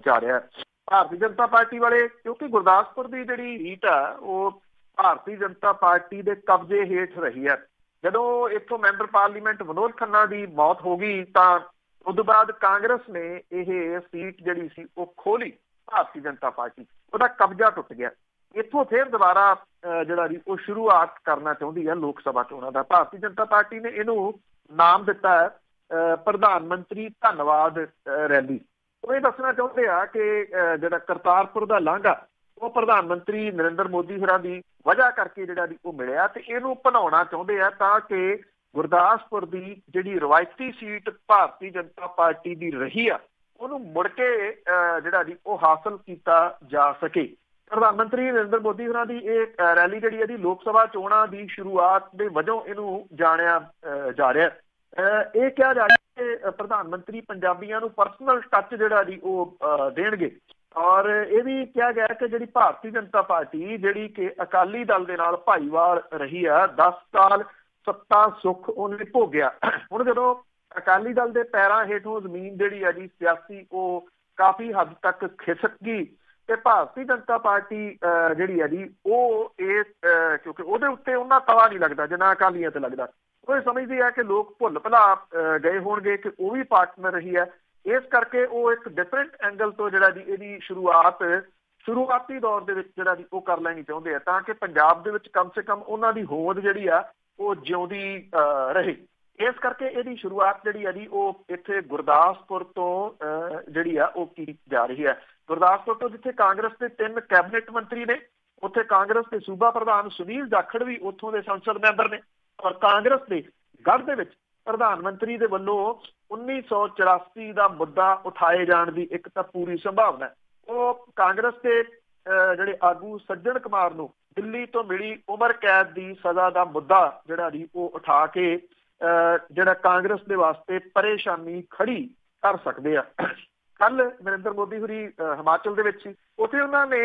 ਜਾ ਰਿਹਾ। ਭਾਰਤੀ ਜਨਤਾ ਪਾਰਟੀ ਵਾਲੇ, ਕਿਉਂਕਿ ਗੁਰਦਾਸਪੁਰ ਦੀ ਜਿਹੜੀ ਸੀਟ ਆ ਉਹ ਭਾਰਤੀ ਜਨਤਾ ਪਾਰਟੀ ਦੇ ਕਬਜ਼ੇ ਹੇਠ ਰਹੀ ਹੈ। ਜਦੋਂ ਇੱਥੋਂ ਮੈਂਬਰ ਪਾਰਲੀਮੈਂਟ ਮਨੋਜ ਖੰਨਾ ਦੀ ਮੌਤ ਹੋ ਗਈ ਤਾਂ ਉਦੋਂ ਬਾਅਦ ਕਾਂਗਰਸ ਨੇ ਇਹ ਸੀਟ ਜਿਹੜੀ ਸੀ ਉਹ ਖੋਲੀ, ਭਾਰਤੀ ਜਨਤਾ ਪਾਰਟੀ ਉਹਦਾ ਕਬਜ਼ਾ ਟੁੱਟ ਗਿਆ। ਇੱਥੋਂ ਫਿਰ ਦੁਬਾਰਾ ਜਿਹੜਾ ਜੀ ਉਹ ਸ਼ੁਰੂਆਤ ਕਰਨਾ ਚਾਹੁੰਦੀ ਹੈ ਲੋਕ ਸਭਾ ਚੋਣਾਂ ਦਾ। ਭਾਰਤੀ ਜਨਤਾ ਪਾਰਟੀ ਨੇ ਇਹਨੂੰ ਨਾਮ ਦਿੱਤਾ ਹੈ ਪ੍ਰਧਾਨ ਮੰਤਰੀ ਧੰਨਵਾਦ ਰੈਲੀ। ਉਹ ਇਹ ਦੱਸਣਾ ਚਾਹੁੰਦੇ ਆ ਕਿ ਜਿਹੜਾ ਕਰਤਾਰਪੁਰ ਦਾ ਲਾਂਘਾ ਉਹ ਪ੍ਰਧਾਨ ਮੰਤਰੀ ਨਰਿੰਦਰ ਮੋਦੀ ਹੋਰਾਂ ਦੀ ਵਜ੍ਹਾ ਕਰਕੇ ਜਿਹੜਾ ਜੀ ਉਹ ਮਿਲਿਆ, ਤੇ ਇਹਨੂੰ ਬਣਾਉਣਾ ਚਾਹੁੰਦੇ ਆ ਤਾਂ ਕਿ ਗੁਰਦਾਸਪੁਰ ਦੀ ਜਿਹੜੀ ਰਵਾਇਤੀ ਸੀਟ ਭਾਰਤੀ ਜਨਤਾ ਪਾਰਟੀ ਦੀ ਰਹੀ ਆ ਉਹਨੂੰ ਮੁੜ ਕੇ ਜਿਹੜਾ ਜੀ ਉਹ ਹਾਸਲ ਕੀਤਾ ਜਾ ਸਕੇ। ਪ੍ਰਧਾਨ ਮੰਤਰੀ ਨਰਿੰਦਰ ਮੋਦੀ ਹੋਰਾਂ ਦੀ ਇਹ ਰੈਲੀ ਜਿਹੜੀ ਇਹਦੀ ਲੋਕ ਸਭਾ ਚੋਣਾਂ ਦੀ ਸ਼ੁਰੂਆਤ ਦੇ ਵਜੋਂ ਇਹਨੂੰ ਜਾਣਿਆ ਜਾ ਰਿਹਾ। ਇਹ ਕਿਹਾ ਜਾ ਰਿਹਾ ਕਿ ਪ੍ਰਧਾਨ ਮੰਤਰੀ ਪੰਜਾਬੀਆਂ ਨੂੰ ਪਰਸਨਲ ਟੱਚ ਜਿਹੜਾ ਜੀ ਉਹ ਦੇਣਗੇ, ਔਰ ਇਹ ਵੀ ਕਿਹਾ ਗਿਆ ਕਿ ਜਿਹੜੀ ਭਾਰਤੀ ਜਨਤਾ ਪਾਰਟੀ ਜਿਹੜੀ ਕਿ ਅਕਾਲੀ ਦਲ ਦੇ ਨਾਲ ਭਾਈਵਾਲ ਰਹੀ ਆ, 10 ਸਾਲ ਸੱਤਾ ਸੁੱਖ ਉਹਨੇ ਭੋਗਿਆ। ਹੁਣ ਜਦੋਂ ਅਕਾਲੀ ਦਲ ਦੇ ਪੈਰਾਂ ਹੇਠੋਂ ਜ਼ਮੀਨ ਜਿਹੜੀ ਆ ਜੀ ਸਿਆਸੀ ਉਹ ਕਾਫੀ ਹੱਦ ਤੱਕ ਖਿਸਕ ਗਈ, ਤੇ ਭਾਰਤੀ ਜਨਤਾ ਪਾਰਟੀ ਜਿਹੜੀ ਆ ਜੀ ਉਹ ਇਸ ਕਿਉਂਕਿ ਉਹਦੇ ਉੱਤੇ ਉਹਨਾਂ ਤਵਾ ਨਹੀਂ ਲੱਗਦਾ ਜਿੰਨਾ ਅਕਾਲੀਆਂ ਤੇ ਲੱਗਦਾ। ਉਹ ਇਹ ਸਮਝਦੇ ਆ ਕਿ ਲੋਕ ਭੁੱਲ ਭੁਲਾ ਗਏ ਹੋਣਗੇ ਕਿ ਉਹ ਵੀ ਪਾਰਟਨਰ ਰਹੀ ਹੈ, ਇਸ ਕਰਕੇ ਉਹ ਇੱਕ ਡਿਫਰੈਂਟ ਐਂਗਲ ਤੋਂ ਜਿਹੜਾ ਜੀ ਇਹਦੀ ਸ਼ੁਰੂਆਤੀ ਦੌਰ ਦੇ ਵਿੱਚ ਜਿਹੜਾ ਜੀ ਉਹ ਕਰ ਲੈਣੀ ਚਾਹੁੰਦੇ ਆ, ਤਾਂ ਕਿ ਪੰਜਾਬ ਦੇ ਵਿੱਚ ਕਮ ਸੇ ਕਮ ਉਹਨਾਂ ਦੀ ਹੋਂਦ ਜਿਹੜੀ ਆ ਉਹ ਜਿਉਂਦੀ ਰਹੇ। ਇਸ ਕਰਕੇ ਇਹਦੀ ਸ਼ੁਰੂਆਤ ਜਿਹੜੀ ਆ ਜੀ ਉਹ ਇੱਥੇ ਗੁਰਦਾਸਪੁਰ ਤੋਂ ਜਿਹੜੀ ਆ ਉਹ ਕੀਤੀ ਜਾ ਰਹੀ ਹੈ। ਗੁਰਦਾਸਪੁਰ ਤੋਂ ਜਿੱਥੇ ਕਾਂਗਰਸ ਦੇ 3 ਕੈਬਨਿਟ ਮੰਤਰੀ ਨੇ, ਉੱਥੇ ਕਾਂਗਰਸ ਦੇ ਸੂਬਾ ਪ੍ਰਧਾਨ ਸੁਨੀਲ ਜਾਖੜ ਵੀ ਉੱਥੋਂ ਦੇ ਸੰਸਦ ਮੈਂਬਰ ਨੇ, ਔਰ ਕਾਂਗਰਸ ਦੇ ਗੜ੍ਹ ਦੇ ਵਿੱਚ ਪ੍ਰਧਾਨ ਮੰਤਰੀ ਦੇ ਵੱਲੋਂ 1984 ਦਾ ਮੁੱਦਾ ਉਠਾਏ ਜਾਣ ਦੀ ਇੱਕ ਤਾਂ ਪੂਰੀ ਸੰਭਾਵਨਾ। ਉਹ ਕਾਂਗਰਸ ਦੇ ਜਿਹੜੇ ਆਗੂ ਸੱਜਣ ਕੁਮਾਰ ਨੂੰ ਦਿੱਲੀ ਤੋਂ ਮਿਲੀ ਉਮਰ ਕੈਦ ਦੀ ਸਜ਼ਾ ਦਾ ਮੁੱਦਾ ਜਿਹੜਾ ਜੀ ਉਹ ਉਠਾ ਕੇ ਜਿਹੜਾ ਕਾਂਗਰਸ ਦੇ ਵਾਸਤੇ ਪਰੇਸ਼ਾਨੀ ਖੜੀ ਕਰ ਸਕਦੇ ਆ। ਕੱਲ ਨਰਿੰਦਰ ਮੋਦੀ ਹੋਰੀ ਹਿਮਾਚਲ ਦੇ ਵਿੱਚ ਸੀ, ਉੱਥੇ ਉਹਨਾਂ ਨੇ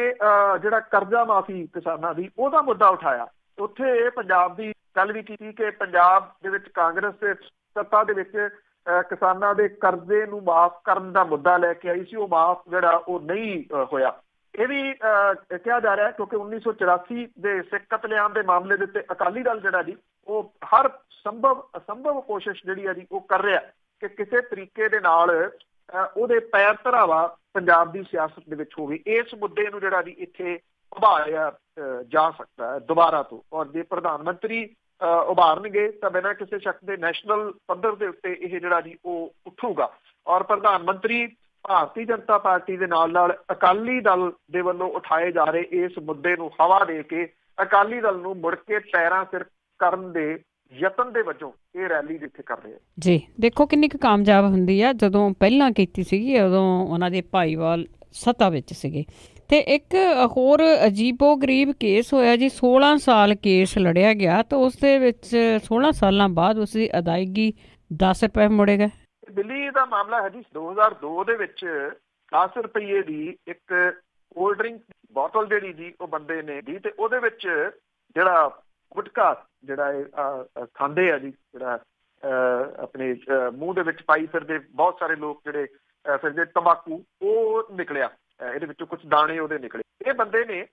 ਜਿਹੜਾ ਕਰਜ਼ਾ ਮਾਫੀ ਕਿਸਾਨਾਂ ਦੀ ਉਹਦਾ ਮੁੱਦਾ ਉਠਾਇਆ। ਉੱਥੇ ਪੰਜਾਬ ਦੀ ਗੱਲ ਵੀ ਕੀਤੀ ਕਿ ਪੰਜਾਬ ਦੇ ਵਿੱਚ ਕਾਂਗਰਸ ਸੱਤਾ ਦੇ ਵਿੱਚ ਕਿਸਾਨਾਂ ਦੇ ਕਰਜ਼ੇ ਨੂੰ ਮਾਫ ਕਰਨ ਦਾ ਮੁੱਦਾ ਲੈ ਕੇ ਆਈ ਸੀ, ਉਹ ਮਾਫ ਜਿਹੜਾ ਉਹ ਨਹੀਂ ਹੋਇਆ। ਇਹ ਵੀ ਕਿਹਾ ਜਾ ਰਿਹਾ ਕਿਉਂਕਿ 1984 ਦੇ ਸਿੱਖ ਕਤਲੇਆਮ ਦੇ ਮਾਮਲੇ ਦੇ ਉੱਤੇ ਅਕਾਲੀ ਦਲ ਜਿਹੜਾ ਜੀ ਉਹ ਹਰ ਅਸੰਭਵ ਕੋਸ਼ਿਸ਼ ਜਿਹੜੀ ਆ ਜੀ ਉਹ ਕਰ ਰਿਹਾ ਕਿ ਕਿਸੇ ਤਰੀਕੇ ਦੇ ਨਾਲ ਉਹਦੇ ਪੈਰ ਧਰਾਵਾ ਪੰਜਾਬ ਦੀ ਸਿਆਸਤ ਦੇ ਵਿੱਚ ਹੋਵੇ। ਇਸ ਮੁੱਦੇ ਨੂੰ ਜਿਹੜਾ ਜੀ ਇੱਥੇ ਉਭਾਰਿਆ ਜਾ ਸਕਦਾ ਹੈ ਦੁਬਾਰਾ ਤੋਂ, ਔਰ ਜੇ ਪ੍ਰਧਾਨ ਮੰਤਰੀ ਉਭਾਰਨਗੇ ਤਾਂ ਬਿਨਾਂ ਕਿਸੇ ਸ਼ੱਕ ਦੇ ਨੈਸ਼ਨਲ ਪੱਧਰ ਦੇ ਉੱਤੇ ਇਹ ਜਿਹੜਾ ਜੀ ਉਹ ਉੱਠੂਗਾ। ਔਰ ਪ੍ਰਧਾਨ ਮੰਤਰੀ ਭਾਰਤੀ ਜਨਤਾ ਪਾਰਟੀ ਦੇ ਨਾਲ ਅਕਾਲੀ ਦਲ ਦੇ ਵੱਲੋਂ ਉਠਾਏ ਜਾ ਰਹੇ ਇਸ ਮੁੱਦੇ ਨੂੰ ਹਵਾ ਦੇ ਕੇ ਅਕਾਲੀ ਦਲ ਨੂੰ ਮੁੜ ਕੇ ਪੈਰਾਂ ਸਿਰ ਕਰਨ ਦੇ ਯਤਨ ਦੇ ਵਜੋਂ ਇਹ ਰੈਲੀ ਜਿੱਥੇ ਕਰ ਰਹੇ ਆ ਜੀ। ਦੇਖੋ ਕਿੰਨੀ ਕੁ ਕਾਮਯਾਬ ਹੁੰਦੀ ਆ। ਜਦੋਂ ਪਹਿਲਾਂ ਕੀਤੀ ਸੀਗੀ ਉਦੋਂ ਉਹਨਾਂ ਦੇ ਭਾਈਵਾਲ ਸੱਤਾ ਵਿੱਚ ਸੀਗੇ। ਤੇ ਇੱਕ ਹੋਰ ਅਜੀਬੋ ਗਰੀਬ ਕੇਸ ਹੋਇਆ ਜੀ, 16 ਸਾਲ ਕੇਸ ਲੜਿਆ ਗਿਆ ਤੇ ਉਸ ਦੇ ਵਿੱਚ 16 ਸਾਲਾਂ ਬਾਅਦ ਉਸ ਦੀ ਅਦਾਇਗੀ 10 ਰੁਪਏ ਮੁੜੇ ਗਏ। ਦਿੱਲੀ ਦਾ ਮਾਮਲਾ ਹੈ ਜੀ, 2002 ਦੇ ਵਿੱਚ 10 ਰੁਪਏ ਦੀ ਇੱਕ ਕੋਲਡ ਡਰਿੰਕ ਬੋਤਲ ਜਿਹੜੀ ਜੀ ਉਹ ਬੰਦੇ ਨੇ ਦੀ, ਤੇ ਉਹਦੇ ਵਿੱਚ ਜਿਹੜਾ ਗੁਟਕਾ ਜਿਹੜਾ ਇਹ ਖਾਂਦੇ ਆ ਜੀ, ਜਿਹੜਾ ਆਪਣੇ ਮੂੰਹ ਦੇ ਵਿੱਚ ਪਾਈ ਫਿਰਦੇ ਬਹੁਤ ਸਾਰੇ ਲੋਕ ਜਿਹੜੇ ਫਿਰਦੇ ਤੰਬਾਕੂ, ਉਹ ਨਿਕਲਿਆ ਇਹਦੇ ਵਿੱਚੋਂ ਕੁਝ ਦਾਣੇ ਉਹਦੇ ਨਿਕਲੇ। ਇਹ ਬੰਦੇ ਨੇ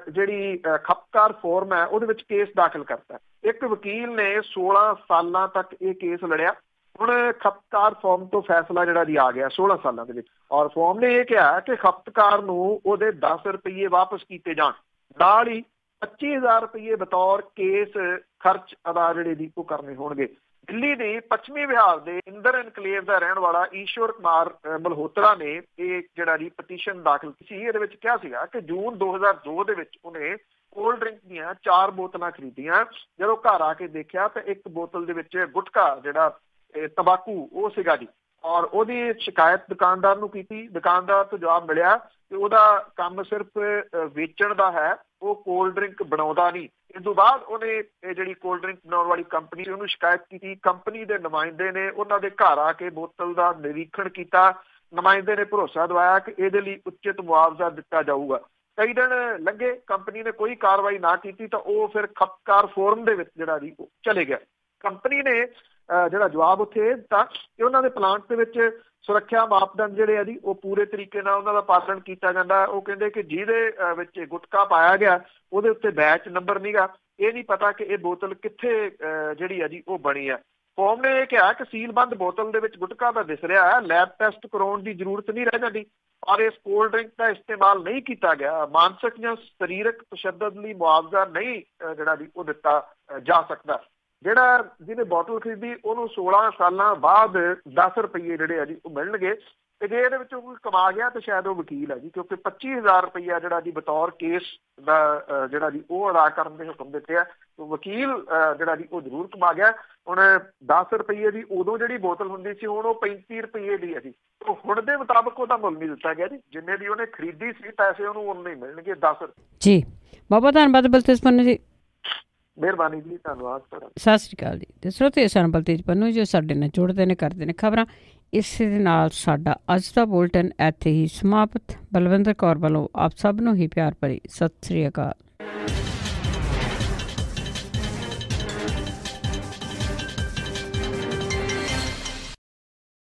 ਜਿਹੜੀ ਖਪਤਕਾਰ ਫੋਰਮ ਹੈ ਉਹਦੇ ਵਿੱਚ ਕੇਸ ਦਾਖਲ ਕਰਤਾ। ਇੱਕ ਵਕੀਲ ਨੇ 16 ਸਾਲਾਂ ਤੱਕ ਇਹ ਕੇਸ ਲੜਿਆ। ਹੁਣ ਖਪਤਕਾਰ ਫੋਰਮ ਤੋਂ ਫੈਸਲਾ ਜਿਹੜਾ ਜੀ ਆ ਗਿਆ 16 ਸਾਲਾਂ ਦੇ ਵਿੱਚ, ਔਰ ਫੋਰਮ ਨੇ ਇਹ ਕਿਹਾ ਕਿ ਖਪਤਕਾਰ ਨੂੰ ਉਹਦੇ 10 ਰੁਪਏ ਵਾਪਸ ਕੀਤੇ ਜਾਣ, ਨਾਲ ਹੀ 25,000 ਰੁਪਏ ਬਤੌਰ ਕੇਸ ਖਰਚ ਅਦਾ ਜਿਹੜੇ ਦੀ ਉਹ ਕਰਨੇ ਹੋਣਗੇ। ਦਿੱਲੀ ਦੇ ਪੱਛਮੀ ਬਿਹਾਰ ਦੇ ਇੰਦਰ ਇਨਕਲੇਵ ਦਾ ਰਹਿਣ ਵਾਲਾ ਈਸ਼ਵਰ ਕੁਮਾਰ ਮਲਹੋਤਰਾ ਨੇ ਇਹ ਜਿਹੜਾ ਜੀ ਪਟੀਸ਼ਨ ਦਾਖਲ ਕੀਤੀ ਸੀ। ਇਹਦੇ ਵਿੱਚ ਕਿਹਾ ਸੀਗਾ ਕਿ ਜੂਨ 2002 ਦੇ ਵਿੱਚ ਉਹਨੇ ਕੋਲਡ ਡਰਿੰਕ ਦੀਆਂ 4 ਬੋਤਲਾਂ ਖਰੀਦੀਆਂ। ਜਦੋਂ ਘਰ ਆ ਕੇ ਦੇਖਿਆ ਤਾਂ ਇੱਕ ਬੋਤਲ ਦੇ ਵਿੱਚ ਗੁਟਕਾ ਜਿਹੜਾ ਤੰਬਾਕੂ ਉਹ ਸੀਗਾ ਜੀ, ਔਰ ਉਹਦੀ ਸ਼ਿਕਾਇਤ ਦੁਕਾਨਦਾਰ ਨੂੰ ਕੀਤੀ। ਦੁਕਾਨਦਾਰ ਤੋਂ ਜਵਾਬ ਮਿਲਿਆ ਕਿ ਉਹਦਾ ਕੰਮ ਸਿਰਫ ਵੇਚਣ ਦਾ ਹੈ, ਉਹ ਕੋਲਡ ਡਰਿੰਕ ਬਣਾਉਂਦਾ ਨਹੀਂ। ਇਸ ਤੋਂ ਬਾਅਦ ਉਹਨੇ ਇਹ ਜਿਹੜੀ ਕੋਲਡ ਡਰਿੰਕ ਬਣਾਉਣ ਵਾਲੀ ਕੰਪਨੀ ਉਹਨੂੰ ਸ਼ਿਕਾਇਤ ਕੀਤੀ। ਕੰਪਨੀ ਦੇ ਨੁਮਾਇੰਦੇ ਨੇ ਉਹਨਾਂ ਦੇ ਘਰ ਆ ਕੇ ਬੋਤਲ ਦਾ ਨਿਰੀਖਣ ਕੀਤਾ। ਨੁਮਾਇੰਦੇ ਨੇ ਭਰੋਸਾ ਦਿਵਾਇਆ ਕਿ ਇਹਦੇ ਲਈ ਉਚਿਤ ਮੁਆਵਜ਼ਾ ਦਿੱਤਾ ਜਾਊਗਾ। ਕਈ ਦਿਨ ਲੰਘੇ, ਕੰਪਨੀ ਨੇ ਕੋਈ ਕਾਰਵਾਈ ਨਾ ਕੀਤੀ ਤਾਂ ਉਹ ਫਿਰ ਖਪਤਕਾਰ ਫੋਰਮ ਦੇ ਵਿੱਚ ਜਿਹੜਾ ਜੀ ਚਲੇ ਗਿਆ। ਕੰਪਨੀ ਨੇ ਜਿਹੜਾ ਜਵਾਬ ਉੱਥੇ ਦਿੱਤਾ ਕਿ ਉਹਨਾਂ ਦੇ ਪਲਾਂਟ ਦੇ ਵਿੱਚ ਸੁਰੱਖਿਆ ਮਾਪਦੰਡ ਜਿਹੜੇ ਆ ਜੀ ਉਹ ਪੂਰੇ ਤਰੀਕੇ ਨਾਲ ਉਹਨਾਂ ਦਾ ਪਾਲਣ ਕੀਤਾ ਜਾਂਦਾ। ਉਹ ਕਹਿੰਦੇ ਕਿ ਜਿਹਦੇ ਵਿੱਚ ਗੁਟਕਾ ਪਾਇਆ ਗਿਆ ਉਹਦੇ ਉੱਤੇ ਬੈਚ ਨੰਬਰ ਨਹੀਂਗਾ, ਇਹ ਨਹੀਂ ਪਤਾ ਕਿ ਇਹ ਬੋਤਲ ਕਿੱਥੇ ਜਿਹੜੀ ਆ ਜੀ ਉਹ ਬਣੀ ਆ। ਫੋਰਮ ਨੇ ਇਹ ਕਿਹਾ ਕਿ ਸੀਲਬੰਦ ਬੋਤਲ ਦੇ ਵਿੱਚ ਗੁਟਕਾ ਤਾਂ ਦਿਸ ਰਿਹਾ ਹੈ, ਲੈਬ ਟੈਸਟ ਕਰਾਉਣ ਦੀ ਜ਼ਰੂਰਤ ਨਹੀਂ ਰਹਿ ਜਾਂਦੀ, ਔਰ ਇਸ ਕੋਲਡ ਡਰਿੰਕ ਦਾ ਇਸਤੇਮਾਲ ਨਹੀਂ ਕੀਤਾ ਗਿਆ। ਮਾਨਸਿਕ ਜਾਂ ਸਰੀਰਕ ਤਸ਼ੱਦਦ ਲਈ ਮੁਆਵਜ਼ਾ ਨਹੀਂ ਜਿਹੜਾ ਜੀ ਉਹ ਦਿੱਤਾ ਜਾ ਸਕਦਾ। ਜਿਹੜਾ ਜਿਹਨੇ ਬੋਟਲ ਖਰੀਦੀ ਉਹਨੂੰ 16 ਸਾਲਾਂ ਬਾਅਦ 10 ਰੁਪਏ ਜਿਹੜੇ ਆ ਜੀ ਉਹ ਮਿਲਣਗੇ। ਤੇ ਜੇ ਇਹਦੇ ਵਿੱਚੋਂ ਕੋਈ ਕਮਾ ਗਿਆ ਤਾਂ ਸ਼ਾਇਦ ਉਹ ਵਕੀਲ ਹੈ ਜੀ, ਕਿਉਂਕਿ 25,000 ਰੁਪਇਆ ਜਿਹੜਾ ਜੀ ਬਤੌਰ ਕੇਸ ਦਾ ਜਿਹੜਾ ਜੀ ਉਹ ਅਦਾ ਕਰਨ ਦੇ ਹੁਕਮ ਦਿੱਤੇ ਆ। ਵਕੀਲ ਜਿਹੜਾ ਜੀ ਉਹ ਜ਼ਰੂਰ ਕਮਾ ਗਿਆ। ਹੁਣ 10 ਰੁਪਏ ਦੀ ਉਦੋਂ ਜਿਹੜੀ ਬੋਤਲ ਹੁੰਦੀ ਸੀ ਹੁਣ ਉਹ 35 ਰੁਪਏ ਦੀ ਹੈ ਜੀ। ਉਹ ਹੁਣ ਦੇ ਮੁਤਾਬਕ ਉਹਦਾ ਮੁੱਲ ਨਹੀਂ ਦਿੱਤਾ ਗਿਆ ਜੀ, ਜਿੰਨੇ ਦੀ ਉਹਨੇ ਖਰੀਦੀ ਸੀ ਪੈਸੇ ਉਹਨੂੰ ਉਨੇ ਹੀ ਮਿਲਣਗੇ 10 ਜੀ। ਬਹੁਤ ਧੰਨਵਾਦ ਬਲਤੇਜ ਪੰਨੂ ਜੀ। ਮਿਹਰਬਾਨੀ ਜੀ, ਧੰਨਵਾਦ ਤੁਹਾਡਾ। ਸਤਿ ਸ਼੍ਰੀ ਅਕਾਲ ਜੀ। ਤੇ ਸਰੋਤੇ ਸਨ ਬਲਤੇਜ ਪੰਨੂ ਜੋ ਸਾਡੇ ਨਾਲ ਜੁੜਦੇ ਨੇ, ਕਰਦੇ ਨੇ ਖਬਰਾਂ। ਇਸੇ ਦੇ ਨਾਲ ਸਾਡਾ ਅੱਜ ਦਾ ਬੁਲਟਨ ਇੱਥੇ ਹੀ ਸਮਾਪਤ। ਬਲਵਿੰਦਰ ਕੌਰ ਵੱਲੋਂ ਆਪ ਸਭ ਨੂੰ ਹੀ ਪਿਆਰ ਭਰੀ ਸਤਿ ਸ਼੍ਰੀ ਅਕਾਲ।